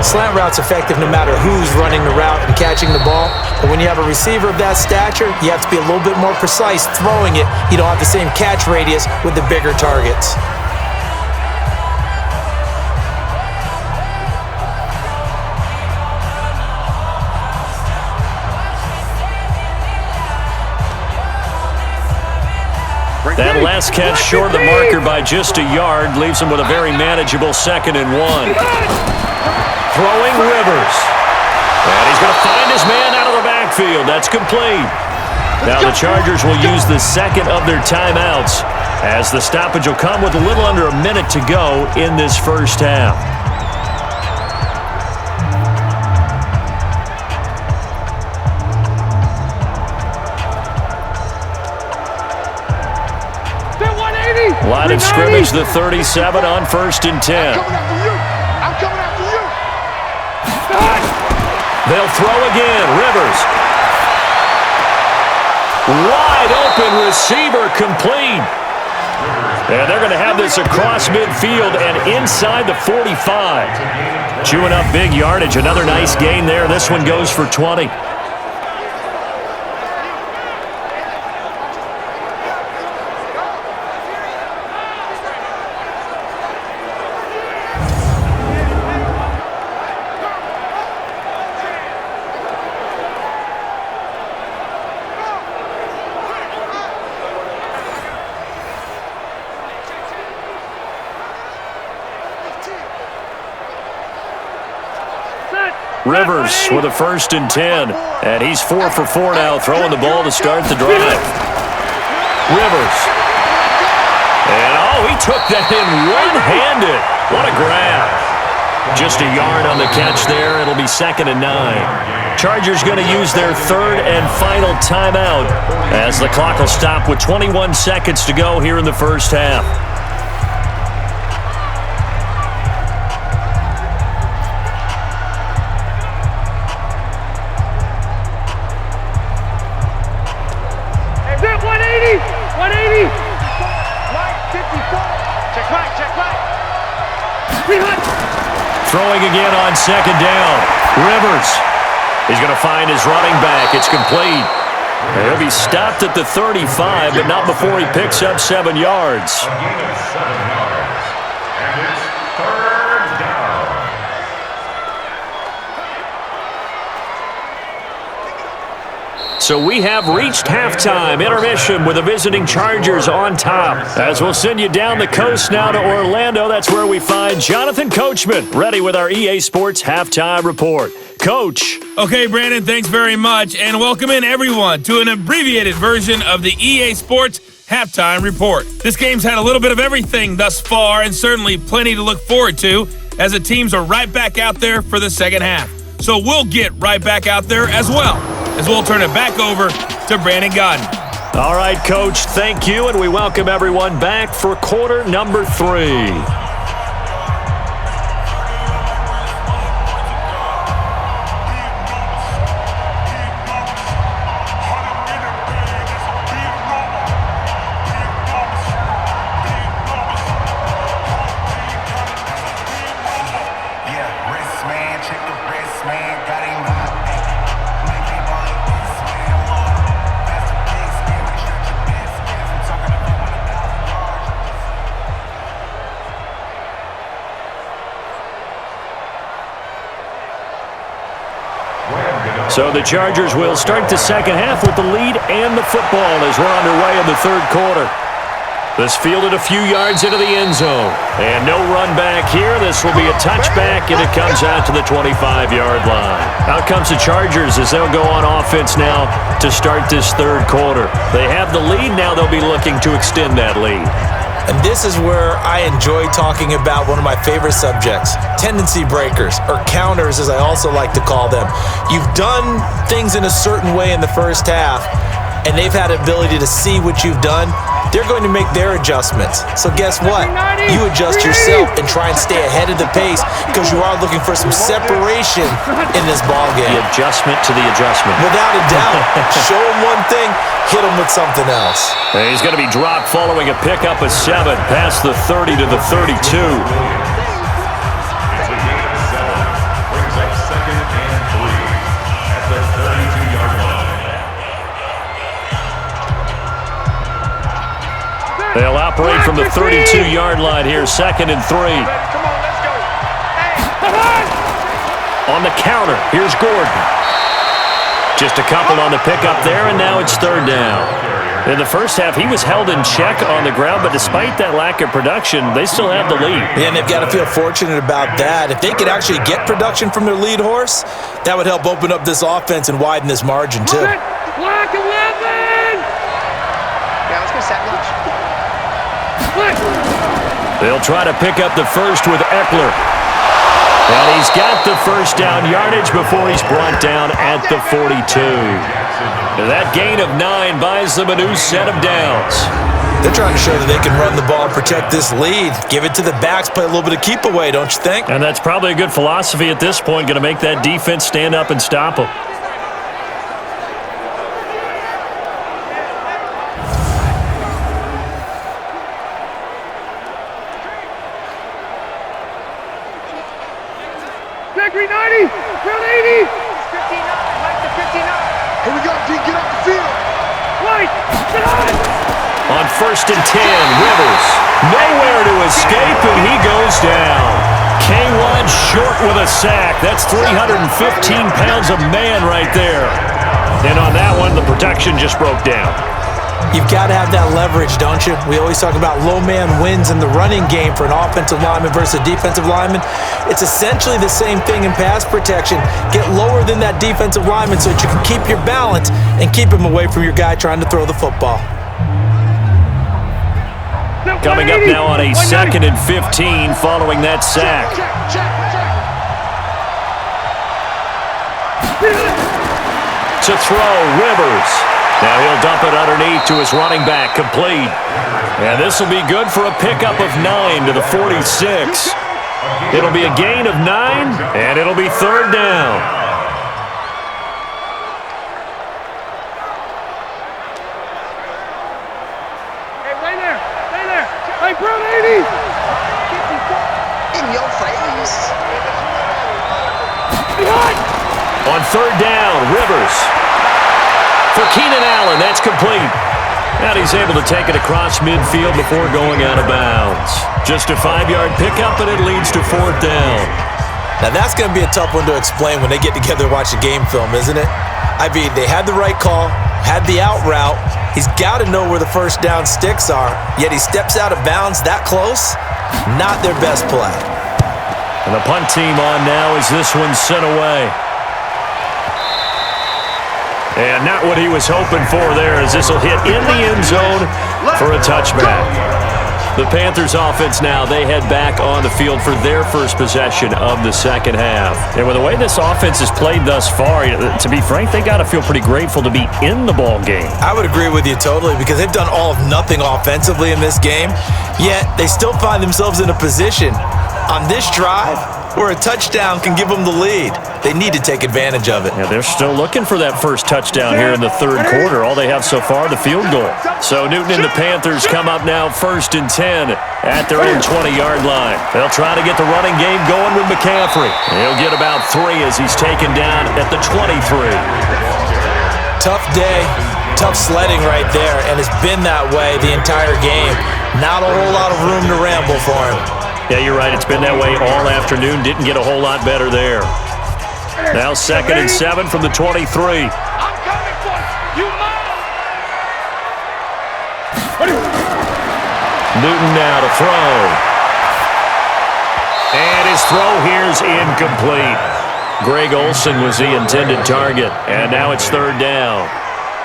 Slant route's effective no matter who's running the route and catching the ball. But when you have a receiver of that stature, you have to be a little bit more precise throwing it. You don't have the same catch radius with the bigger targets. That last catch short of the marker by just a yard leaves him with a very manageable 2nd and 1. Throwing Rivers. And he's going to find his man out of the backfield. That's complete. Now the Chargers will use the second of their timeouts as the stoppage will come with a little under a minute to go in this first half. Line of scrimmage, the 37 on 1st and 10. I'm coming after you. They'll throw again. Rivers. Wide open receiver complete. And they're going to have this across midfield and inside the 45. Chewing up big yardage. Another nice gain there. This one goes for 20. Rivers with a 1st and 10. And he's 4 for 4 now, throwing the ball to start the drive. Rivers. And, he took that in one-handed. What a grab. Just a yard on the catch there. It'll be 2nd and 9. Chargers going to use their 3rd and final timeout as the clock will stop with 21 seconds to go here in the first half. Throwing again on 2nd down. Rivers. He's going to find his running back. It's complete. He'll be stopped at the 35, but not before he picks up 7 yards. A gain of 7 yards. And it's 3rd down. So we have reached halftime. Intermission with the visiting Chargers on top. As we'll send you down the coast now to Orlando. That's where we find Jonathan Coachman, ready with our EA Sports Halftime Report. Coach. Okay, Brandon, thanks very much. And welcome in, everyone, to an abbreviated version of the EA Sports Halftime Report. This game's had a little bit of everything thus far, and certainly plenty to look forward to, as the teams are right back out there for the second half. So we'll get right back out there as well, as we'll turn it back over to Brandon Gaudin. All right, Coach, thank you, and we welcome everyone back for quarter number 3. So the Chargers will start the second half with the lead and the football as we're underway in the 3rd quarter. This fielded a few yards into the end zone. And no run back here. This will be a touchback, and it comes out to the 25-yard line. Out comes the Chargers as they'll go on offense now to start this 3rd quarter. They have the lead. Now they'll be looking to extend that lead. And this is where I enjoy talking about one of my favorite subjects, tendency breakers, or counters as I also like to call them. You've done things in a certain way in the first half, and they've had the ability to see what you've done. They're going to make their adjustments. So guess what? You adjust yourself and try and stay ahead of the pace because you are looking for some separation in this ballgame. The adjustment to the adjustment. Without a doubt. Show them one thing, hit them with something else. And he's going to be dropped following a pickup of 7 past the 30 to the 32. It's a gain of 7. Brings up 2nd and 3 at the 32-yard line. They'll operate from the 32-yard line here, 2nd and 3. Come on, let's go. Hey, On the counter, here's Gordon. Just a couple on the pickup there, and now it's 3rd down. In the first half, he was held in check on the ground, but despite that lack of production, they still have the lead. Yeah, and they've got to feel fortunate about that. If they could actually get production from their lead horse, that would help open up this offense and widen this margin, too. Block 11! Yeah, let's go set lunch. They'll try to pick up the first with Eckler. And he's got the first down yardage before he's brought down at the 42. That gain of 9 buys them a new set of downs. They're trying to show that they can run the ball and protect this lead. Give it to the backs, play a little bit of keep away, don't you think? And that's probably a good philosophy at this point, going to make that defense stand up and stop them. Victory 90! Round 80! 59, Mike to 59. Here we go, D, get up the field. White, get on! On 1st and 10, Rivers. Nowhere to escape, and he goes down. K1 short with a sack. That's 315 pounds of man right there. And on that one, the protection just broke down. You've got to have that leverage, don't you? We always talk about low man wins in the running game for an offensive lineman versus a defensive lineman. It's essentially the same thing in pass protection. Get lower than that defensive lineman so that you can keep your balance and keep him away from your guy trying to throw the football. Coming up now on a 2nd and 15 following that sack. To throw, Rivers. Now he'll dump it underneath to his running back, complete. And this will be good for a pickup of 9 to the 46. It'll be a gain of 9, and it'll be 3rd down. Hey, stay there, stay there. Hey, Brown 80! In your face. On 3rd down, Rivers. For Keenan Allen, that's complete. And he's able to take it across midfield before going out of bounds. Just a 5-yard pickup, and it leads to 4th down. Now that's going to be a tough one to explain when they get together to watch a game film, isn't it? I mean, they had the right call, had the out route. He's got to know where the first down sticks are, yet he steps out of bounds that close. Not their best play. And the punt team on now as this one's sent away. And not what he was hoping for there, as this will hit in the end zone for a touchback. The Panthers offense now, they head back on the field for their first possession of the second half. And with the way this offense has played thus far, to be frank, they got to feel pretty grateful to be in the ball game. I would agree with you totally, because they've done all of nothing offensively in this game, yet they still find themselves in a position on this drive where a touchdown can give them the lead. They need to take advantage of it. Yeah, they're still looking for that first touchdown here in the 3rd quarter. All they have so far, the field goal. So Newton and the Panthers come up now 1st and 10 at their own 20-yard line. They'll try to get the running game going with McCaffrey. He'll get about 3 as he's taken down at the 23. Tough day, tough sledding right there, and it's been that way the entire game. Not a whole lot of room to ramble for him. Yeah, you're right. It's been that way all afternoon. Didn't get a whole lot better there. Now 2nd and 7 from the 23. I'm coming for you, Newton now to throw. And his throw here's incomplete. Greg Olsen was the intended target, and now it's 3rd down.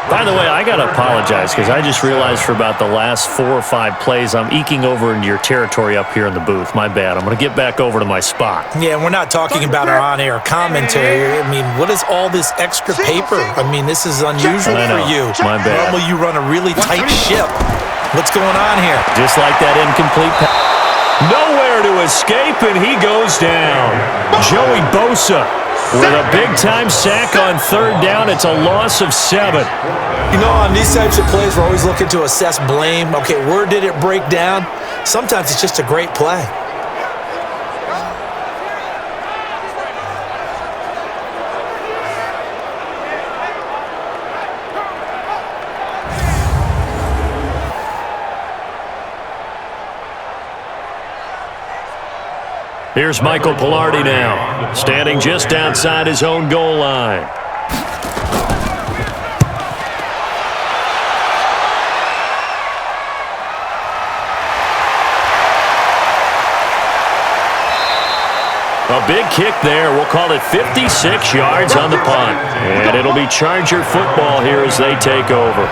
By the way, I got to apologize because I just realized for about the last 4 or 5 plays, I'm eking over into your territory up here in the booth. My bad. I'm going to get back over to my spot. Yeah, and we're not talking about our on-air commentary. I mean, what is all this extra paper? I mean, this is unusual for you. My bad. Normally you run a really tight ship. What's going on here? Just like that incomplete pass. Nowhere to escape, and he goes down. Joey Bosa with a big-time sack on 3rd down. It's a loss of 7. You know, on these types of plays, we're always looking to assess blame. Okay, where did it break down? Sometimes it's just a great play. Here's Michael Pilardi now, standing just outside his own goal line. A big kick there. We'll call it 56 yards on the punt. And it'll be Charger football here as they take over.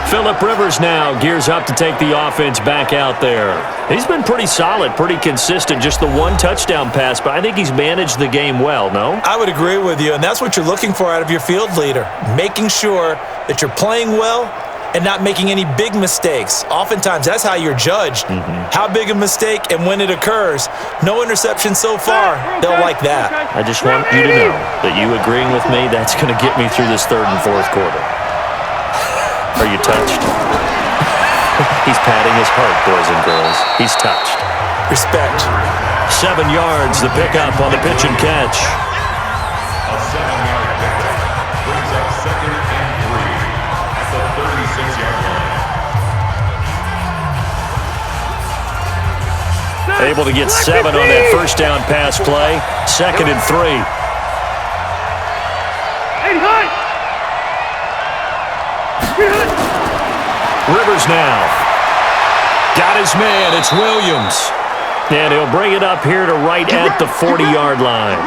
Phillip Rivers now gears up to take the offense back out there. He's been pretty solid, pretty consistent, just the 1 touchdown pass, but I think he's managed the game well, no? I would agree with you, and that's what you're looking for out of your field leader, making sure that you're playing well and not making any big mistakes. Oftentimes, that's how you're judged. How big a mistake and when it occurs. No interception so far. They'll like that. I just want you to know that you agreeing with me, that's going to get me through this 3rd and 4th quarter. Are you touched? He's patting his heart, boys and girls. He's touched. Respect. 7 yards, the pickup on the pitch and catch. A 7-yard pickup brings up 2nd and 3 at the 36-yard line. Able to get 7 on that 1st down pass play. 2nd and 3. Rivers now. Got his man. It's Williams. And he'll bring it up here to right at the 40-yard line.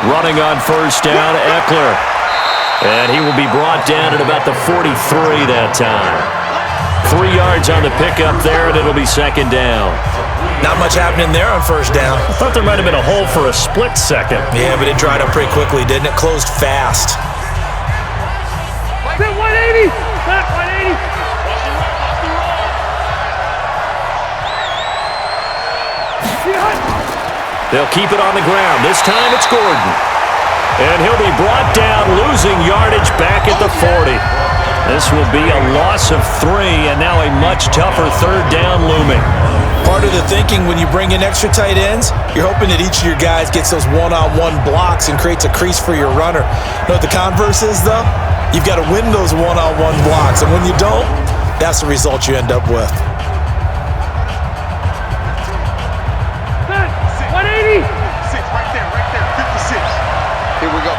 Running on 1st down, Eckler. And he will be brought down at about the 43 that time. 3 yards on the pickup there, and it'll be 2nd down. Not much happening there on 1st down. I thought there might have been a hole for a split second. Yeah, but it dried up pretty quickly, didn't it? Closed fast. 180! 180! They'll keep it on the ground. This time it's Gordon. And he'll be brought down, losing yardage back at the 40. This will be a loss of 3, and now a much tougher 3rd down looming. Part of the thinking when you bring in extra tight ends, you're hoping that each of your guys gets those one-on-one blocks and creates a crease for your runner. You know what the converse is, though? You've got to win those one-on-one blocks, and when you don't, that's the result you end up with. 180! 6, right there, 56. Here we go.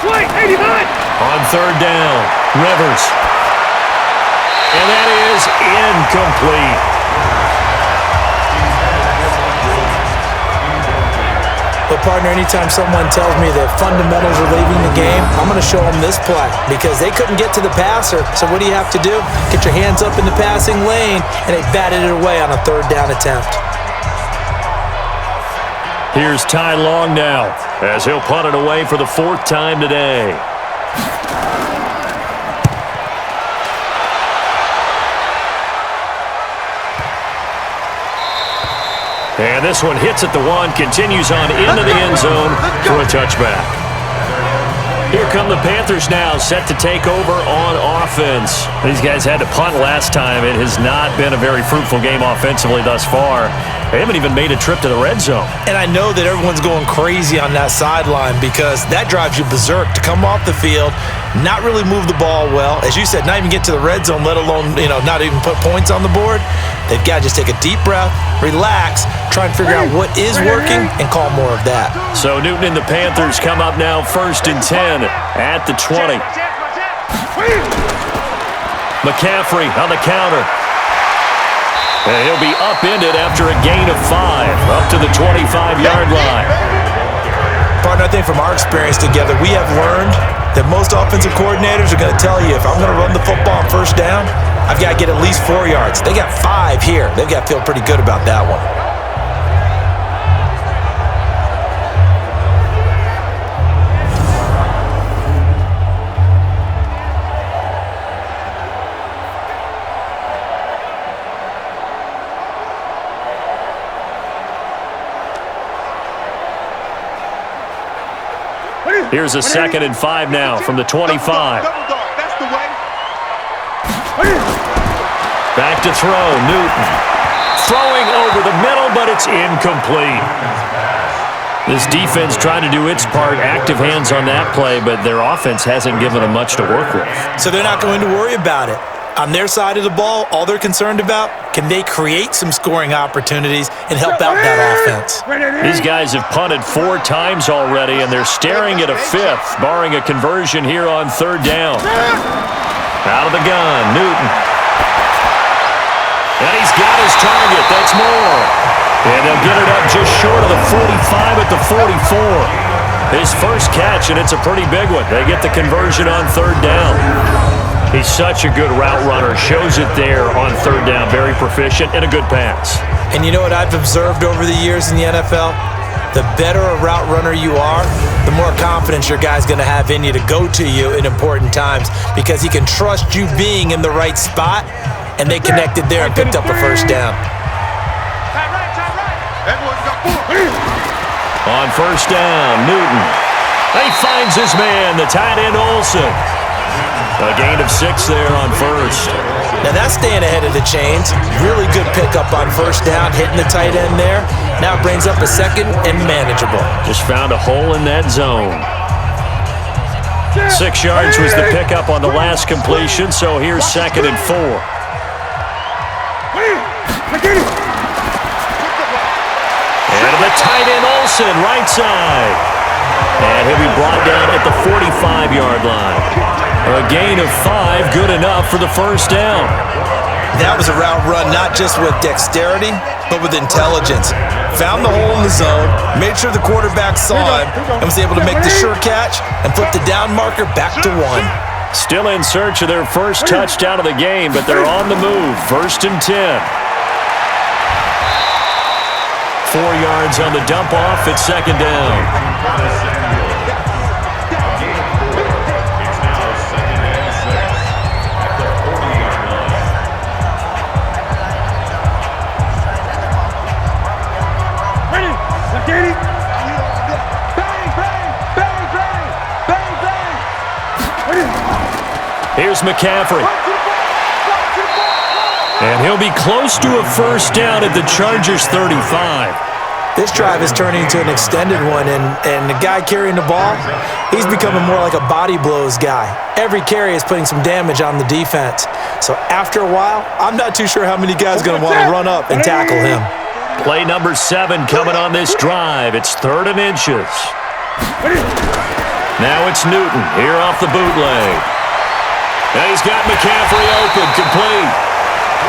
Wait, 89! On 3rd down, Rivers. And that is incomplete. But, partner, anytime someone tells me that fundamentals are leaving the game, I'm going to show them this play because they couldn't get to the passer. So what do you have to do? Get your hands up in the passing lane, and they batted it away on a 3rd down attempt. Here's Ty Long now as he'll punt it away for the 4th time today. And this one hits at the 1, continues on into the end zone for a touchback. Here come the Panthers now, set to take over on offense. These guys had to punt last time. It has not been a very fruitful game offensively thus far. They haven't even made a trip to the red zone. And I know that everyone's going crazy on that sideline because that drives you berserk to come off the field, not really move the ball well. As you said, not even get to the red zone, let alone, not even put points on the board. They've got to just take a deep breath, relax, try and figure out what is working, and call more of that. So Newton and the Panthers come up now 1st and 10 at the 20. McCaffrey on the counter. And he'll be upended after a gain of 5, up to the 25-yard line. Partner, I think from our experience together, we have learned that most offensive coordinators are going to tell you, if I'm going to run the football on first down, I've got to get at least 4 yards. They got 5 here. They've got to feel pretty good about that one. Here's a 2nd and 5 now from the 25. That's the way. Back to throw, Newton. Throwing over the middle, but it's incomplete. This defense trying to do its part, active hands on that play, but their offense hasn't given them much to work with. So they're not going to worry about it. On their side of the ball, all they're concerned about, can they create some scoring opportunities and help out that offense? These guys have punted 4 times already, and they're staring at a 5th, barring a conversion here on 3rd down. Out of the gun, Newton. And he's got his target. That's more. And they'll get it up just short of the 45 at the 44. His first catch, and it's a pretty big one. They get the conversion on 3rd down. He's such a good route runner. Shows it there on 3rd down. Very proficient and a good pass. And you know what I've observed over the years in the NFL? The better a route runner you are, the more confidence your guy's going to have in you to go to you in important times, because he can trust you being in the right spot, and they connected there and picked up a first down. On 1st down, Newton. He finds his man, the tight end Olsen. A gain of 6 there on 1st. Now that's staying ahead of the chains. Really good pickup on 1st down, hitting the tight end there. Now it brings up a 2nd and manageable. Just found a hole in that zone. 6 yards was the pickup on the last completion, so here's 2nd and 4. And the tight end Olsen, right side. And he'll be brought down at the 45-yard line. A gain of 5, good enough for the 1st down. That was a route run not just with dexterity, but with intelligence. Found the hole in the zone, made sure the quarterback saw him, and was able to make the sure catch and flip the down marker back to 1. Still in search of their first touchdown of the game, but they're on the move. 1st and 10. 4 yards on the dump off at 2nd down. Here's McCaffrey. And he'll be close to a 1st down at the Chargers' 35. This drive is turning into an extended one, and the guy carrying the ball, he's becoming more like a body blows guy. Every carry is putting some damage on the defense. So after a while, I'm not too sure how many guys are going to want to run up and tackle him. Play number 7 coming on this drive. It's 3rd and inches. Now it's Newton here off the bootleg. And he's got McCaffrey open, complete.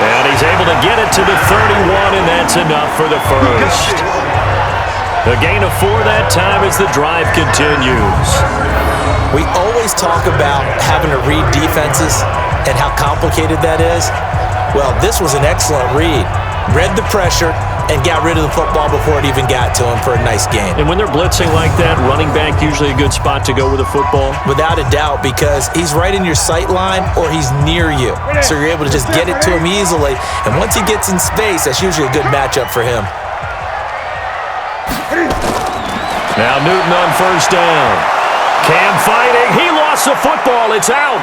And he's able to get it to the 31, and that's enough for the 1st. A gain of 4 that time as the drive continues. We always talk about having to read defenses and how complicated that is. Well, this was an excellent read. Read the pressure and got rid of the football before it even got to him for a nice gain. And when they're blitzing like that, running back usually a good spot to go with the football? Without a doubt, because he's right in your sight line or he's near you. So you're able to just get it to him easily. And once he gets in space, that's usually a good matchup for him. Now Newton on 1st down. Cam fighting. He lost the football. It's out.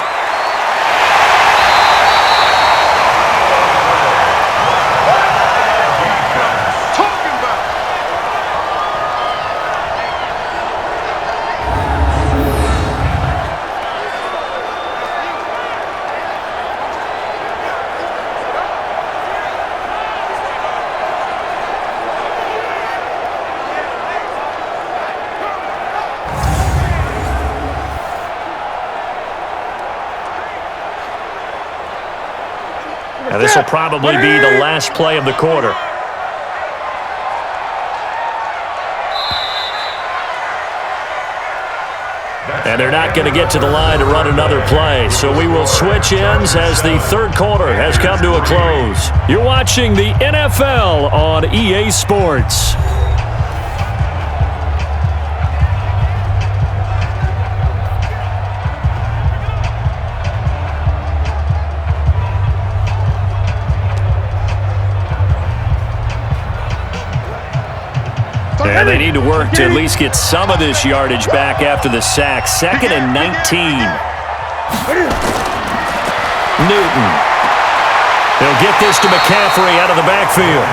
And this will probably be the last play of the quarter. And they're not going to get to the line to run another play. So we will switch ends as the third quarter has come to a close. You're watching the NFL on EA Sports. And they need to work to at least get some of this yardage back after the sack. 2nd and 19. Newton. They'll get this to McCaffrey out of the backfield.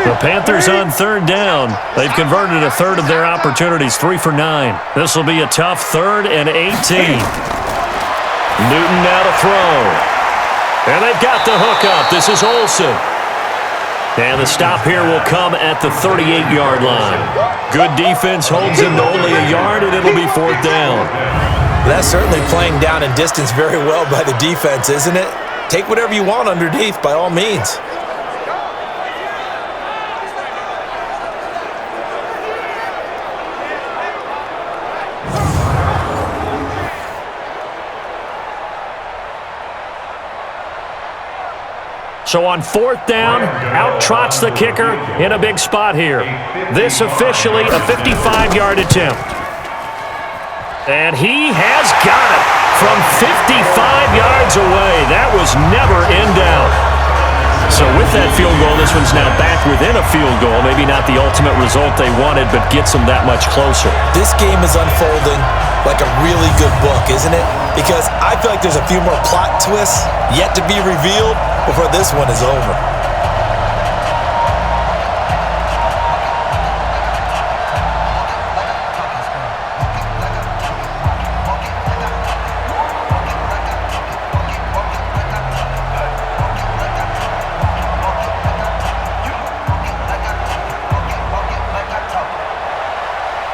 The Panthers on 3rd down. They've converted a third of their opportunities, 3 for 9. This will be a tough 3rd and 18. Newton now to throw. And they've got the hook up. This is Olsen. And the stop here will come at the 38-yard line. Good defense holds him to only a yard, and it'll be 4th down. That's certainly playing down and distance very well by the defense, isn't it? Take whatever you want underneath, by all means. So on 4th down, out trots the kicker in a big spot here. This officially a 55-yard attempt. And he has got it from 55 yards away. That was never in doubt. So with that field goal, this one's now back within a field goal. Maybe not the ultimate result they wanted, but gets them that much closer. This game is unfolding like a really good book, isn't it? Because I feel like there's a few more plot twists yet to be revealed before this one is over.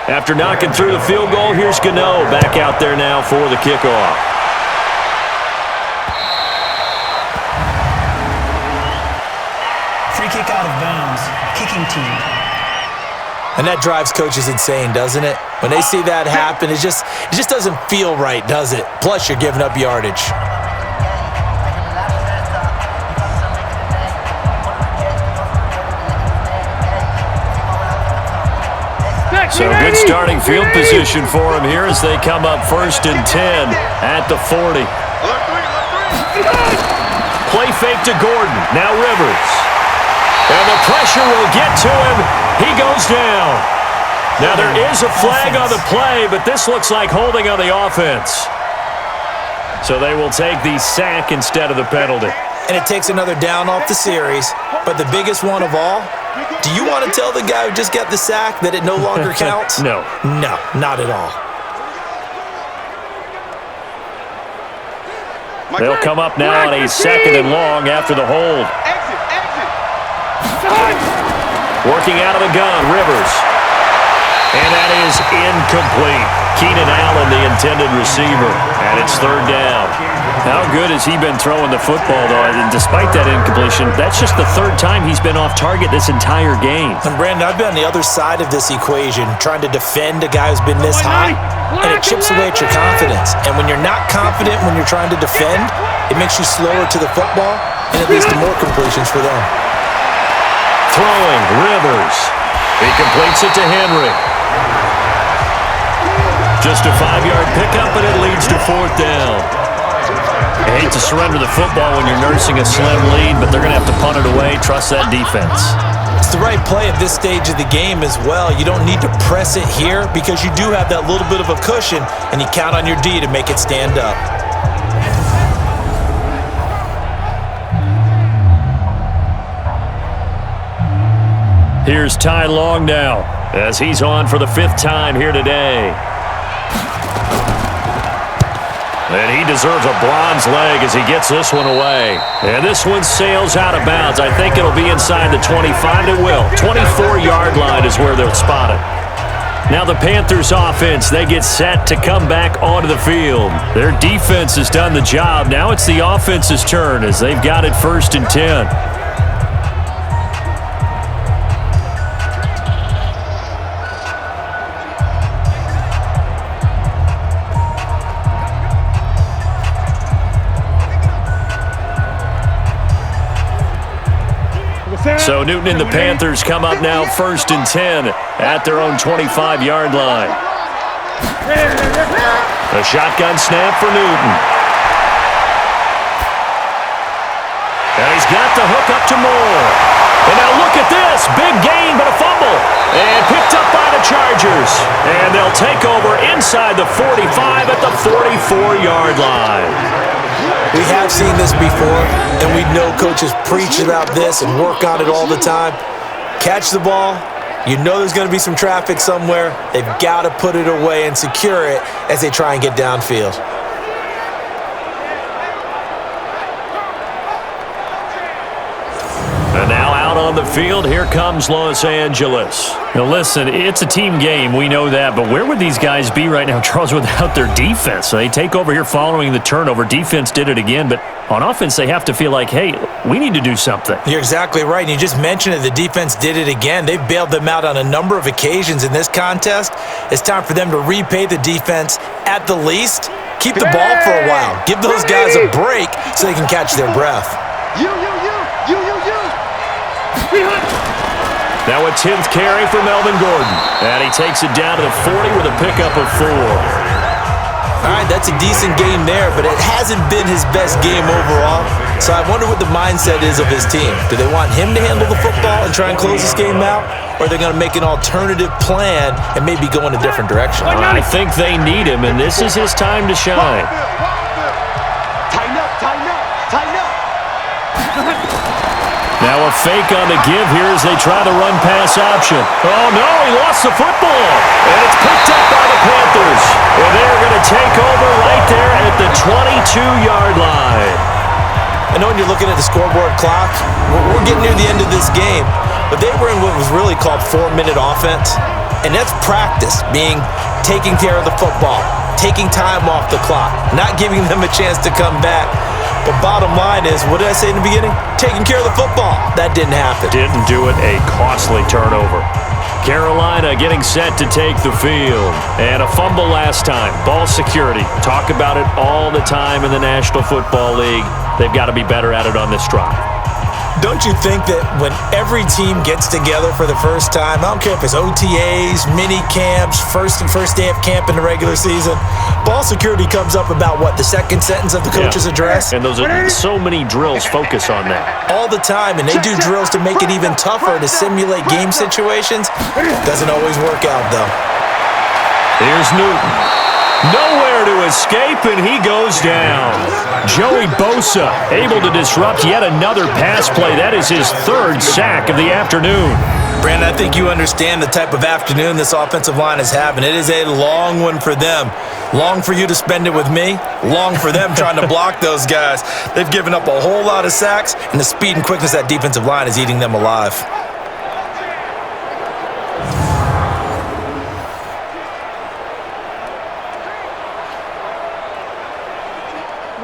After knocking through the field goal, here's Gano back out there now for the kickoff. Free kick out of bounds. Kicking team. And that drives coaches insane, doesn't it? When they see that happen, it just doesn't feel right, does it? Plus, you're giving up yardage. So good starting field position for him here as they come up 1st and 10 at the 40. Play fake to Gordon. Now Rivers. And the pressure will get to him. He goes down. Now there is a flag on the play, but this looks like holding on the offense. So they will take the sack instead of the penalty. And it takes another down off the series. But the biggest one of all, do you want to tell the guy who just got the sack that it no longer counts? No. No, not at all. They'll come up now on a 2nd and long after the hold. Working out of the gun, Rivers. And that is incomplete. Keenan Allen, the intended receiver, and it's 3rd down. How good has he been throwing the football, though? And despite that incompletion, that's just the 3rd time he's been off target this entire game. And Brandon, I've been on the other side of this equation, trying to defend a guy who's been this high, and it chips away at your confidence. And when you're not confident when you're trying to defend, it makes you slower to the football, and it leads to more completions for them. Throwing, Rivers. He completes it to Henry. Just a 5-yard pickup, and it leads to 4th down. I hate to surrender the football when you're nursing a slim lead, but they're going to have to punt it away. Trust that defense. It's the right play at this stage of the game as well. You don't need to press it here because you do have that little bit of a cushion, and you count on your D to make it stand up. Here's Ty Long now as he's on for the 5th time here today. And he deserves a bronze leg as he gets this one away. And this one sails out of bounds. I think it'll be inside the 25. It will. 24-yard line is where they'll spot it. Now the Panthers offense, they get set to come back onto the field. Their defense has done the job. Now it's the offense's turn as they've got it 1st and 10. So Newton and the Panthers come up now 1st and 10 at their own 25-yard line. A shotgun snap for Newton. And he's got the hook up to Moore. And now look at this. Big gain, but a fumble. And picked up by the Chargers. And they'll take over inside the 45 at the 44-yard line. We have seen this before, and we know coaches preach about this and work on it all the time. Catch the ball. You know there's going to be some traffic somewhere. They've got to put it away and secure it as they try and get downfield. And now out on the field, here comes Los Angeles. Now listen, it's a team game, we know that, but where would these guys be right now, Charles, without their defense? So they take over here following the turnover. Defense did it again, but on offense they have to feel like, hey, we need to do something. You're exactly right, and you just mentioned it. The defense did it again. They've bailed them out on a number of occasions in this contest. It's time for them to repay the defense at the least. Keep the ball for a while. Give those guys a break so they can catch their breath. Now a 10th carry for Melvin Gordon. And he takes it down to the 40 with a pickup of 4. All right, that's a decent game there, but it hasn't been his best game overall. So I wonder what the mindset is of his team. Do they want him to handle the football and try and close this game out? Or are they going to make an alternative plan and maybe go in a different direction? I think they need him, and this is his time to shine. Now a fake on the give here as they try the run-pass option. Oh, no, he lost the football. And it's picked up by the Panthers. And they're going to take over right there at the 22-yard line. I know when you're looking at the scoreboard clock, we're getting near the end of this game, but they were in what was really called 4-minute offense. And that's practice, being taking care of the football, taking time off the clock, not giving them a chance to come back. But bottom line is, what did I say in the beginning? Taking care of the football. That didn't happen. Didn't do it. A costly turnover. Carolina getting set to take the field. And a fumble last time. Ball security. Talk about it all the time in the National Football League. They've got to be better at it on this drive. Don't you think that when every team gets together for the first time, I don't care if it's OTAs, mini camps, first day of camp in the regular season, ball security comes up about what, the second sentence of the coach's address? And those are so many drills focus on that. All the time, and they do drills to make it even tougher to simulate game situations. Doesn't always work out, though. Here's Newton. Nowhere to escape, and he goes down. Joey Bosa able to disrupt yet another pass play. That is his 3rd sack of the afternoon. Brandon, I think you understand the type of afternoon this offensive line is having. It is a long one for them. Long for you to spend it with me. Long for them trying to block those guys. They've given up a whole lot of sacks, and the speed and quickness of that defensive line is eating them alive.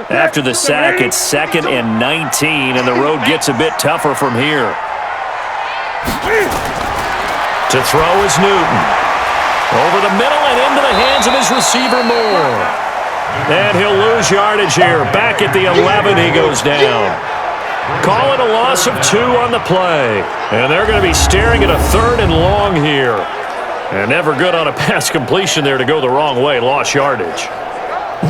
After the sack, it's 2nd and 19, and the road gets a bit tougher from here. To throw is Newton. Over the middle and into the hands of his receiver, Moore. And he'll lose yardage here. Back at the 11, he goes down. Call it a loss of 2 on the play. And they're going to be staring at a 3rd and long here. And never good on a pass completion there to go the wrong way. Lost yardage.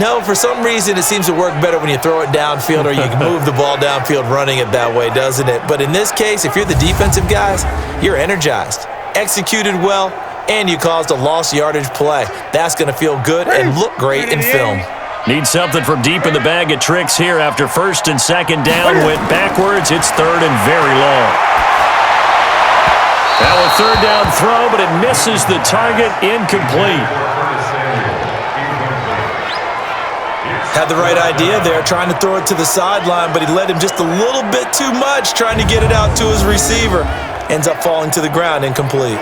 No, for some reason it seems to work better when you throw it downfield or you can move the ball downfield running it that way, doesn't it? But in this case, if you're the defensive guys, you're energized, executed well, and you caused a lost yardage play. That's going to feel good and look great in film. Need something from deep in the bag of tricks here after 1st and 2nd down. Went backwards. It's 3rd and very long. Now a 3rd down throw, but it misses the target. Incomplete. Had the right idea there, trying to throw it to the sideline, but he led him just a little bit too much, trying to get it out to his receiver. Ends up falling to the ground, incomplete.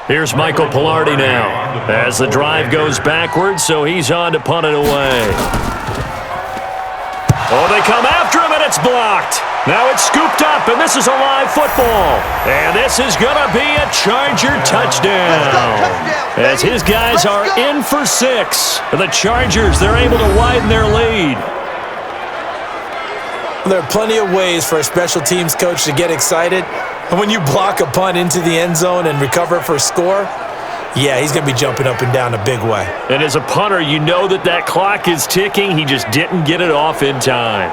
Here's Michael Pilardi now as the drive goes backwards, so he's on to punt it away. Oh, they come after him, and it's blocked. Now it's scooped up, and this is a live football. And this is going to be a Charger touchdown. As his guys are in for 6. The Chargers, they're able to widen their lead. There are plenty of ways for a special teams coach to get excited. And when you block a punt into the end zone and recover for a score, yeah, he's going to be jumping up and down a big way. And as a punter, you know that clock is ticking. He just didn't get it off in time.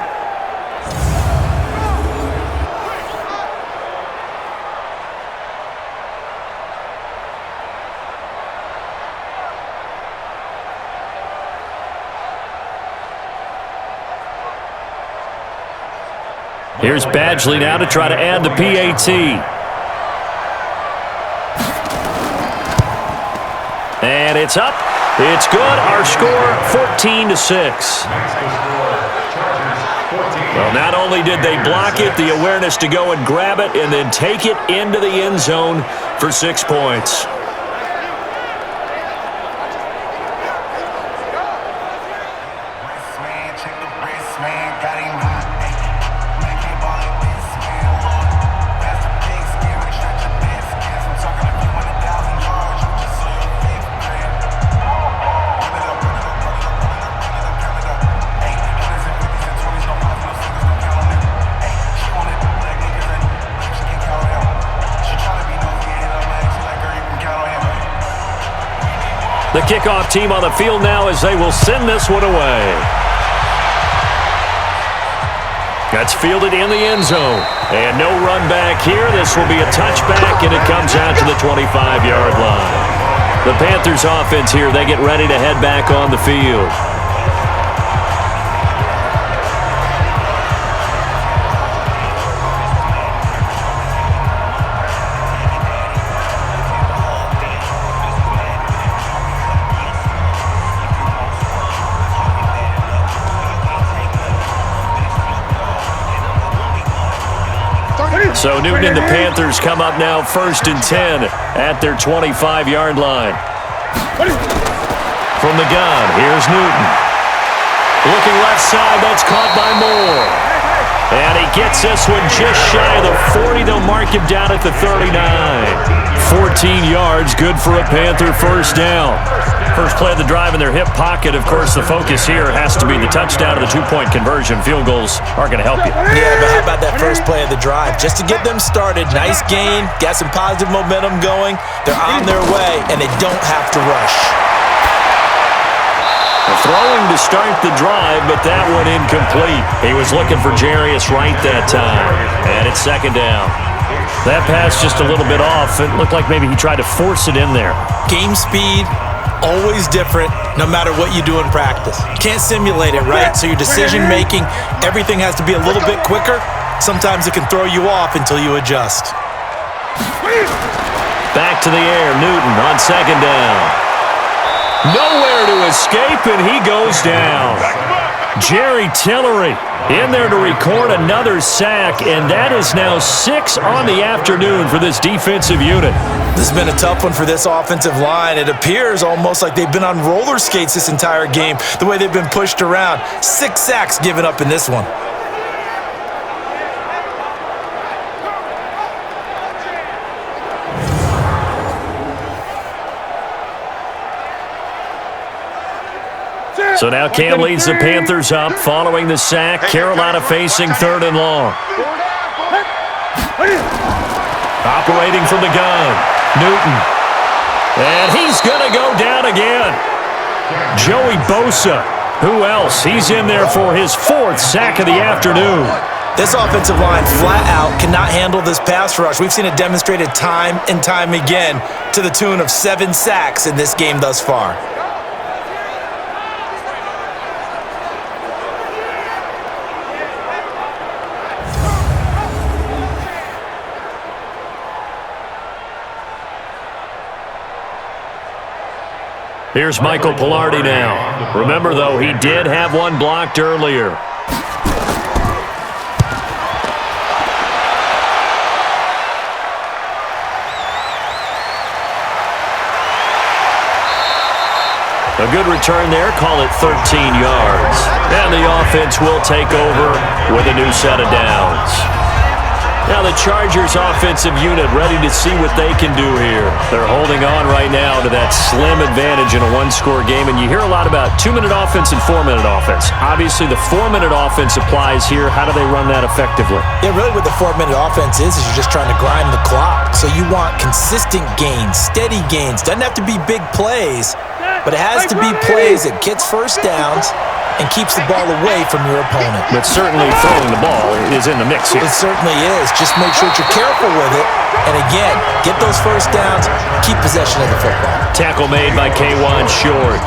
Here's Badgley now to try to add the PAT. And it's up. It's good. Our score, 14-6. Well, not only did they block it, the awareness to go and grab it and then take it into the end zone for 6 points. The kickoff team on the field now as they will send this one away. That's fielded in the end zone. And no run back here. This will be a touchback, and it comes out to the 25-yard line. The Panthers offense here, they get ready to head back on the field. So Newton and the Panthers come up now 1st and 10 at their 25-yard line. From the gun, here's Newton. Looking left side, that's caught by Moore. And he gets this one just shy of the 40. They'll mark him down at the 39. 14 yards, good for a Panther first down. First play of the drive in their hip pocket. Of course, the focus here has to be the touchdown or the 2-point conversion. Field goals aren't going to help you. Yeah, but how about that first play of the drive? Just to get them started, nice gain, got some positive momentum going. They're on their way, and they don't have to rush. Throwing to start the drive, but that one incomplete. He was looking for Jarius Wright that time, and it's 2nd down. That pass just a little bit off. It looked like maybe he tried to force it in there. Game speed, always different, no matter what you do in practice. You can't simulate it, right? So your decision-making, everything has to be a little bit quicker. Sometimes it can throw you off until you adjust. Back to the air, Newton on 2nd down. Nowhere to escape, and he goes down. Jerry Tillery in there to record another sack, and that is now 6 on the afternoon for this defensive unit. This has been a tough one for this offensive line. It appears almost like they've been on roller skates this entire game, the way they've been pushed around. 6 sacks given up in this one. So now Cam leads the Panthers up following the sack. Carolina facing 3rd and long. Operating from the gun, Newton. And he's going to go down again. Joey Bosa. Who else? He's in there for his 4th sack of the afternoon. This offensive line flat out cannot handle this pass rush. We've seen it demonstrated time and time again to the tune of 7 sacks in this game thus far. Here's Michael Pilardi now. Remember, though, he did have one blocked earlier. A good return there. Call it 13 yards. And the offense will take over with a new set of downs. Now the Chargers offensive unit ready to see what they can do here. They're holding on right now to that slim advantage in a one-score game, and you hear a lot about 2-minute offense and 4-minute offense. Obviously, the 4-minute offense applies here. How do they run that effectively? Yeah, really what the 4-minute offense is you're just trying to grind the clock. So you want consistent gains, steady gains. Doesn't have to be big plays, but it has to be plays that gets first downs and keeps the ball away from your opponent. But certainly throwing the ball is in the mix here. It certainly is. Just make sure that you're careful with it. And again, get those first downs, keep possession of the football. Tackle made by K'Wan Short.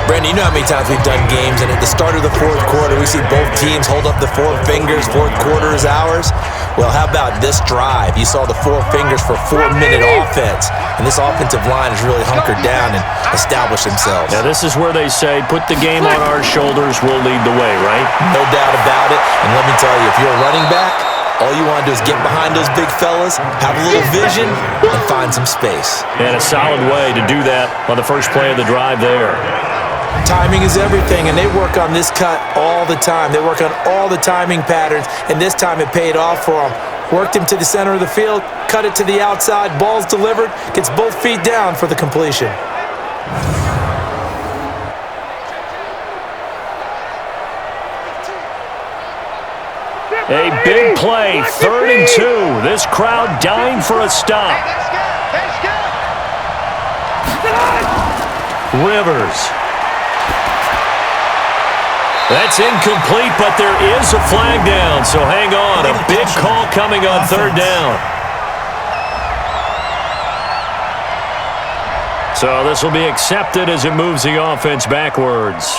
Brandon, you know how many times we've done games, and at the start of the fourth quarter, we see both teams hold up the four fingers, fourth quarter is ours. Well, how about this drive? You saw the four fingers for 4-minute offense, and this offensive line has really hunkered down and established themselves. Now, this is where they say, put the game on our shoulders, we'll lead the way, right? No doubt about it, and let me tell you, if you're a running back, all you want to do is get behind those big fellas, have a little vision, and find some space. And a solid way to do that on the first play of the drive there. Timing is everything, and they work on this cut all the time. They work on all the timing patterns, and this time it paid off for them. Worked him to the center of the field, cut it to the outside, ball's delivered, gets both feet down for the completion. A big play, 3rd and 2. This crowd dying for a stop. Rivers. That's incomplete, but there is a flag down, so hang on. A big call coming on 3rd down. So this will be accepted as it moves the offense backwards.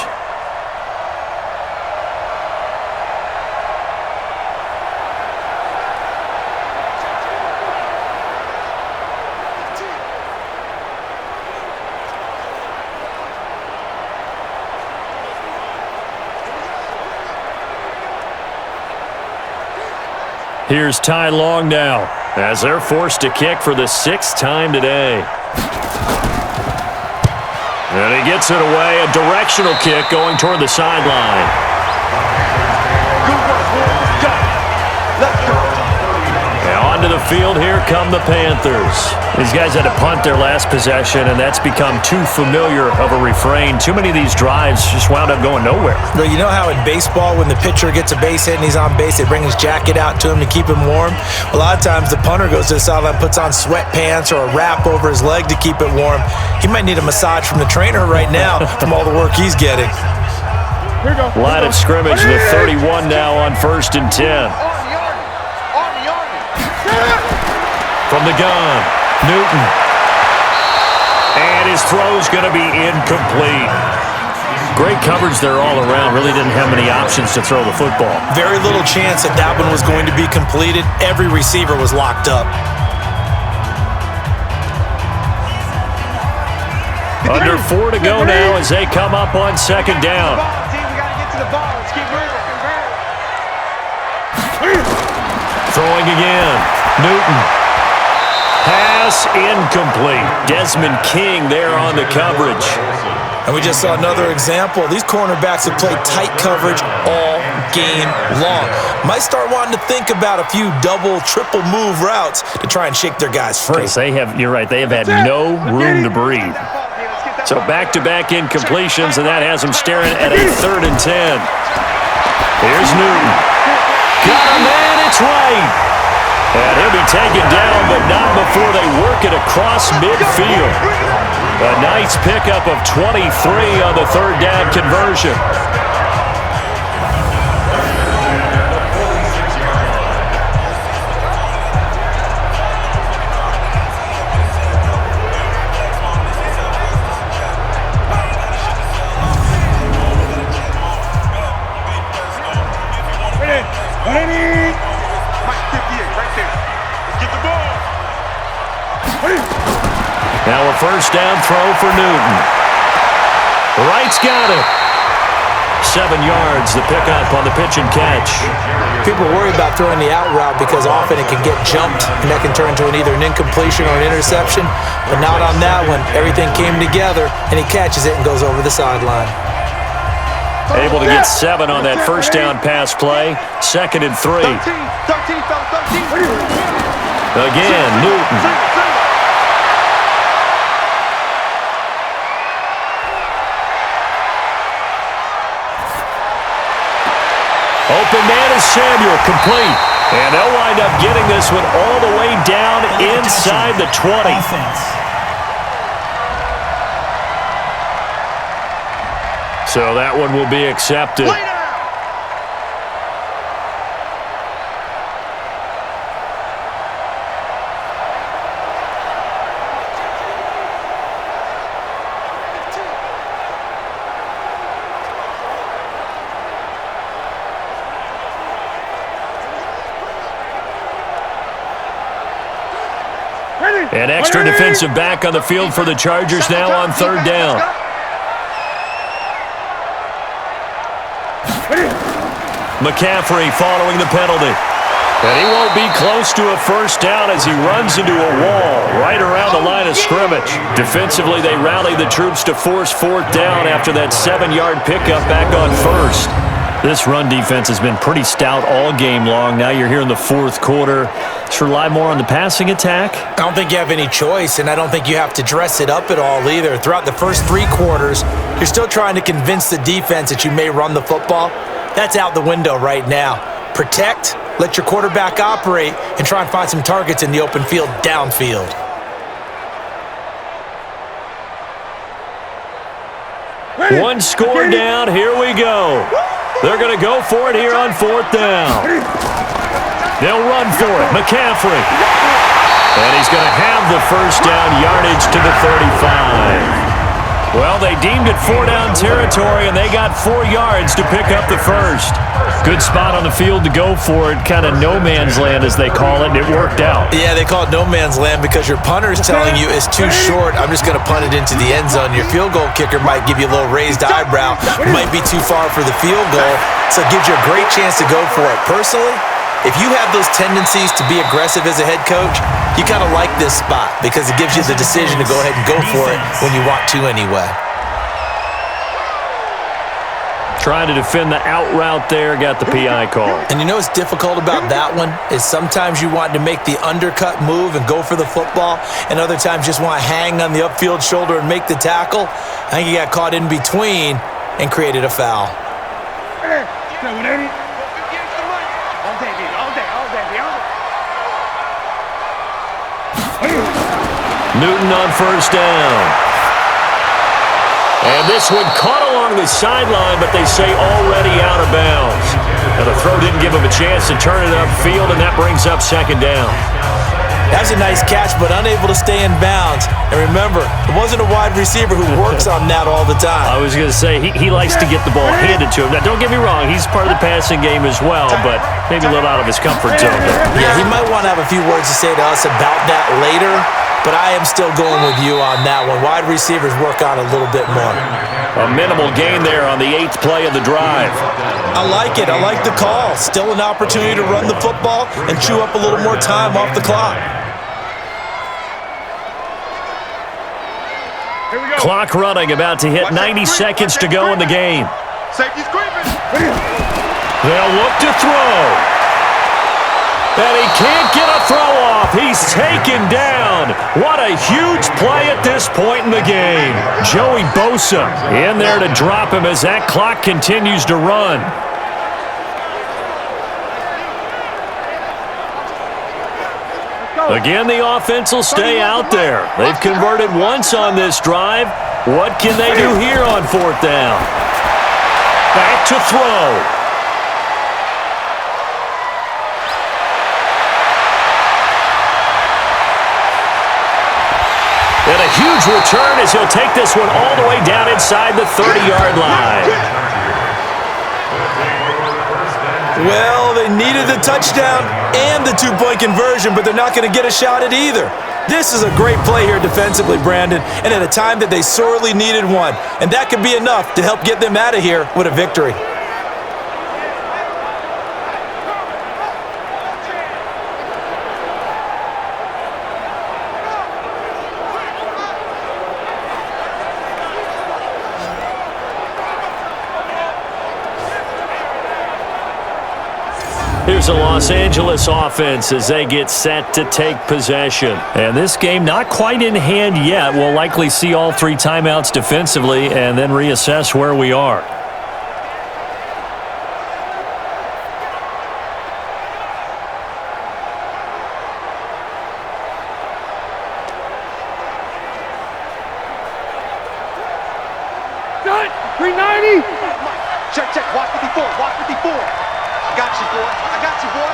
Here's Ty Long now, as they're forced to kick for the 6th time today. And he gets it away, a directional kick going toward the sideline. Now onto the field, here come the Panthers. These guys had to punt their last possession, and that's become too familiar of a refrain. Too many of these drives just wound up going nowhere. Well, you know how in baseball, when the pitcher gets a base hit and he's on base, they bring his jacket out to him to keep him warm? A lot of times the punter goes to the sideline, puts on sweatpants or a wrap over his leg to keep it warm. He might need a massage from the trainer right now from all the work he's getting. Line of scrimmage, the 31 now on 1st and 10. From the gun, Newton. And his throw's going to be incomplete. Great coverage there all around. Really didn't have many options to throw the football. Very little chance that that one was going to be completed. Every receiver was locked up. Under 4 to go now as they come up on 2nd down. Throwing again, Newton. Pass incomplete. Desmond King there on the coverage. And we just saw another example. These cornerbacks have played tight coverage all game long. Might start wanting to think about a few double, triple move routes to try and shake their guys free. You're right, they have had no room to breathe. So back-to-back incompletions, and that has them staring at a 3rd and 10. Here's Newton. Got a man, it's right. And he'll be taken down, but not before they work it across midfield. A nice pickup of 23 on the 3rd down conversion. Now a 1st down throw for Newton. Wright's got it. 7 yards, the pickup on the pitch and catch. People worry about throwing the out route because often it can get jumped, and that can turn into either an incompletion or an interception. But not on that one. Everything came together, and he catches it and goes over the sideline. Able to get 7 on that first down pass play. 2nd and 3. 13, fella, 13. Again, Newton. Open man is Samuel, complete. And they'll wind up getting this one all the way down inside the 20. So that one will be accepted. An extra defensive back on the field for the Chargers now on 3rd down. McCaffrey following the penalty. And he won't be close to a first down as he runs into a wall right around the line of scrimmage. Defensively, they rally the troops to force 4th down after that 7-yard pickup back on 1st. This run defense has been pretty stout all game long. Now you're here in the 4th quarter. Let's rely more on the passing attack. I don't think you have any choice, and I don't think you have to dress it up at all either. Throughout the first 3 quarters, you're still trying to convince the defense that you may run the football. That's out the window right now. Protect, let your quarterback operate, and try and find some targets in the open field downfield. One score down. Here we go. They're going to go for it here on 4th down. They'll run for it. McCaffrey. And he's going to have the first down yardage to the 35. Well, they deemed it 4-down territory, and they got 4 yards to pick up the first. Good spot on the field to go for it. Kind of no man's land, as they call it, and it worked out. Yeah, they call it no man's land because your punter's telling you it's too short. I'm just going to punt it into the end zone. Your field goal kicker might give you a little raised eyebrow. Might be too far for the field goal, so it gives you a great chance to go for it. Personally, if you have those tendencies to be aggressive as a head coach, you kind of like this spot because it gives you the decision to go ahead and go for it when you want to anyway. Trying to defend the out route there, got the PI call. And you know what's difficult about that one is sometimes you want to make the undercut move and go for the football, and other times just want to hang on the upfield shoulder and make the tackle. I think he got caught in between and created a foul. Newton on first down. And this one caught along the sideline, but they say already out of bounds. Now the throw didn't give him a chance to turn it upfield, and that brings up second down. That's a nice catch, but unable to stay in bounds. And remember, it wasn't a wide receiver who works on that all the time. I was going to say, he likes to get the ball handed to him. Now, don't get me wrong, he's part of the passing game as well, but maybe a little out of his comfort zone there. Yeah, he might want to have a few words to say to us about that later, but I am still going with you on that one. Wide receivers work on a little bit more. A minimal gain there on the 8th play of the drive. I like it. I like the call. Still an opportunity to run the football and chew up a little more time off the clock. Clock running, about to hit 90 seconds to go in the game. Safety's creeping. They'll look to throw. And he can't get a throw off. He's taken down. What a huge play at this point in the game. Joey Bosa in there to drop him as that clock continues to run. Again, the offense will stay out there. They've converted once on this drive. What can they do here on 4th down? Back to throw. And a huge return as he'll take this one all the way down inside the 30-yard line. Well, they needed the touchdown and the 2-point conversion, but they're not going to get a shot at either. This is a great play here defensively, Brandon, and at a time that they sorely needed one. And that could be enough to help get them out of here with a victory. Here's the Los Angeles offense as they get set to take possession. And this game not quite in hand yet. We'll likely see all 3 timeouts defensively and then reassess where we are. Done. 390. Check, check. Watch 54. Watch 54. I got you, boy. I got you, boy.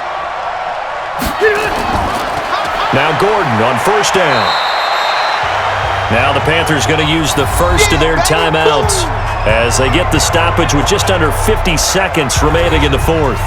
Now Gordon on first down. Now the Panthers going to use the first of their timeouts as they get the stoppage with just under 50 seconds remaining in the fourth.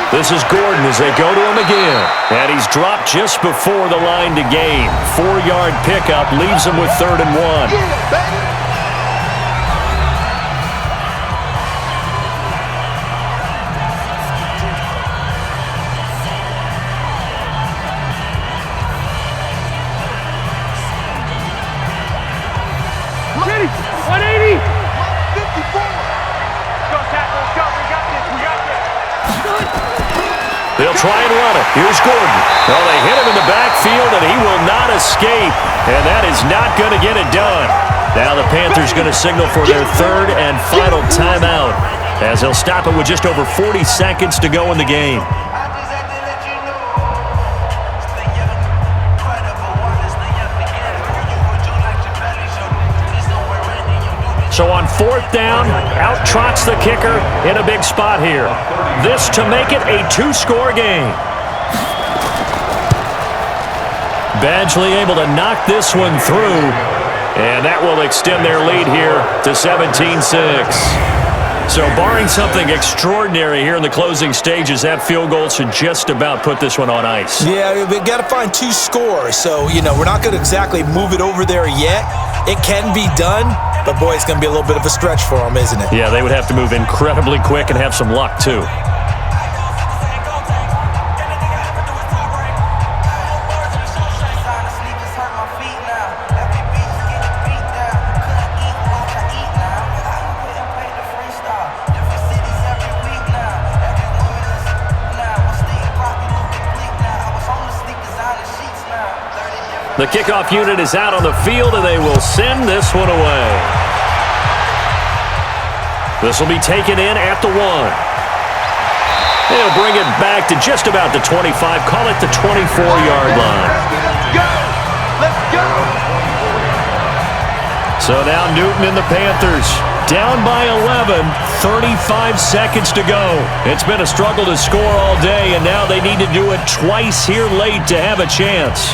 This is Gordon as they go to him again. And he's dropped just before the line to gain. 4-yard pickup leaves him with 3rd and 1. They'll try and run it. Here's Gordon. Well, they hit him in the backfield, and he will not escape. And that is not going to get it done. Now the Panthers going to signal for their 3rd and final timeout as they'll stop it with just over 40 seconds to go in the game. So on 4th down, out trots the kicker in a big spot here. This to make it a 2-score game. Badgley able to knock this one through, and that will extend their lead here to 17-6. So barring something extraordinary here in the closing stages, that field goal should just about put this one on ice. Yeah, we've got to find 2 scores. So, we're not going to exactly move it over there yet. It can be done. But, boy, it's going to be a little bit of a stretch for them, isn't it? Yeah, they would have to move incredibly quick and have some luck, too. The kickoff unit is out on the field, and they will send this one away. This will be taken in at the 1. They'll bring it back to just about the 25, call it the 24-yard line. Let's go! Let's go! So now Newton and the Panthers down by 11, 35 seconds to go. It's been a struggle to score all day, and now they need to do it twice here late to have a chance.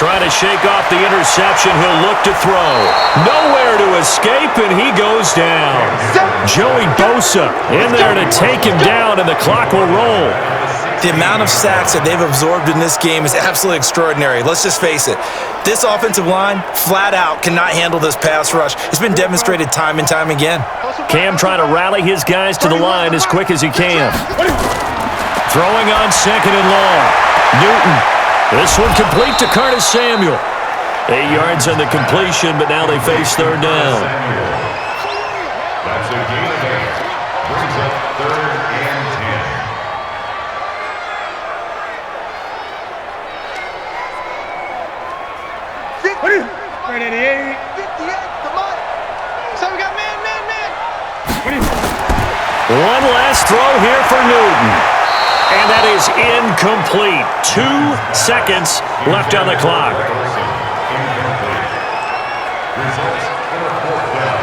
Trying to shake off the interception. He'll look to throw. Nowhere to escape, and he goes down. Joey Bosa in there to take him down, and the clock will roll. The amount of sacks that they've absorbed in this game is absolutely extraordinary. Let's just face it. This offensive line, flat out, cannot handle this pass rush. It's been demonstrated time and time again. Cam trying to rally his guys to the line as quick as he can. Throwing on 2nd and long. Newton. This one complete to Curtis Samuel. 8 yards on the completion, but now they face 3rd down. That's a gain of 8. Brings up 3rd and 10. 58, come on! One last throw here for Newton. And that is incomplete. 2 seconds left on the clock. Results for a fourth down.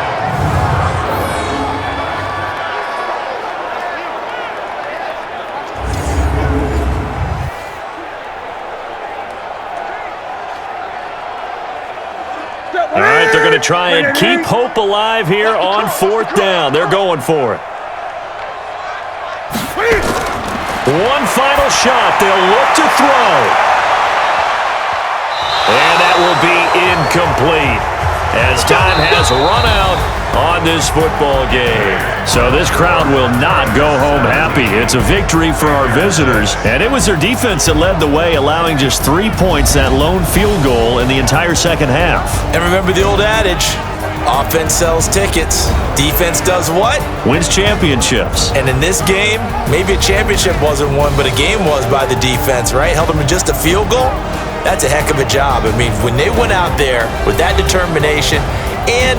All right, they're going to try and keep hope alive here on 4th down. They're going for it. One final shot. They'll look to throw. And that will be incomplete as time has run out on this football game. So this crowd will not go home happy. It's a victory for our visitors. And it was their defense that led the way, allowing just 3 points, that lone field goal in the entire second half. And remember the old adage, offense sells tickets. Defense does what? Wins championships. And in this game, maybe a championship wasn't won, but a game was by the defense, right? Held them to just a field goal. That's a heck of a job. I mean, when they went out there with that determination and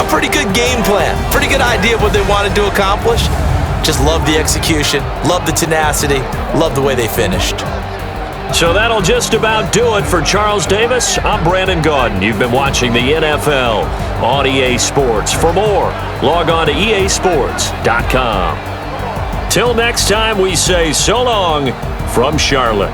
a pretty good game plan, pretty good idea of what they wanted to accomplish, just love the execution, love the tenacity, love the way they finished. So that'll just about do it for Charles Davis. I'm Brandon Gaudin. You've been watching the NFL on EA Sports. For more, log on to easports.com. Till next time, we say so long from Charlotte.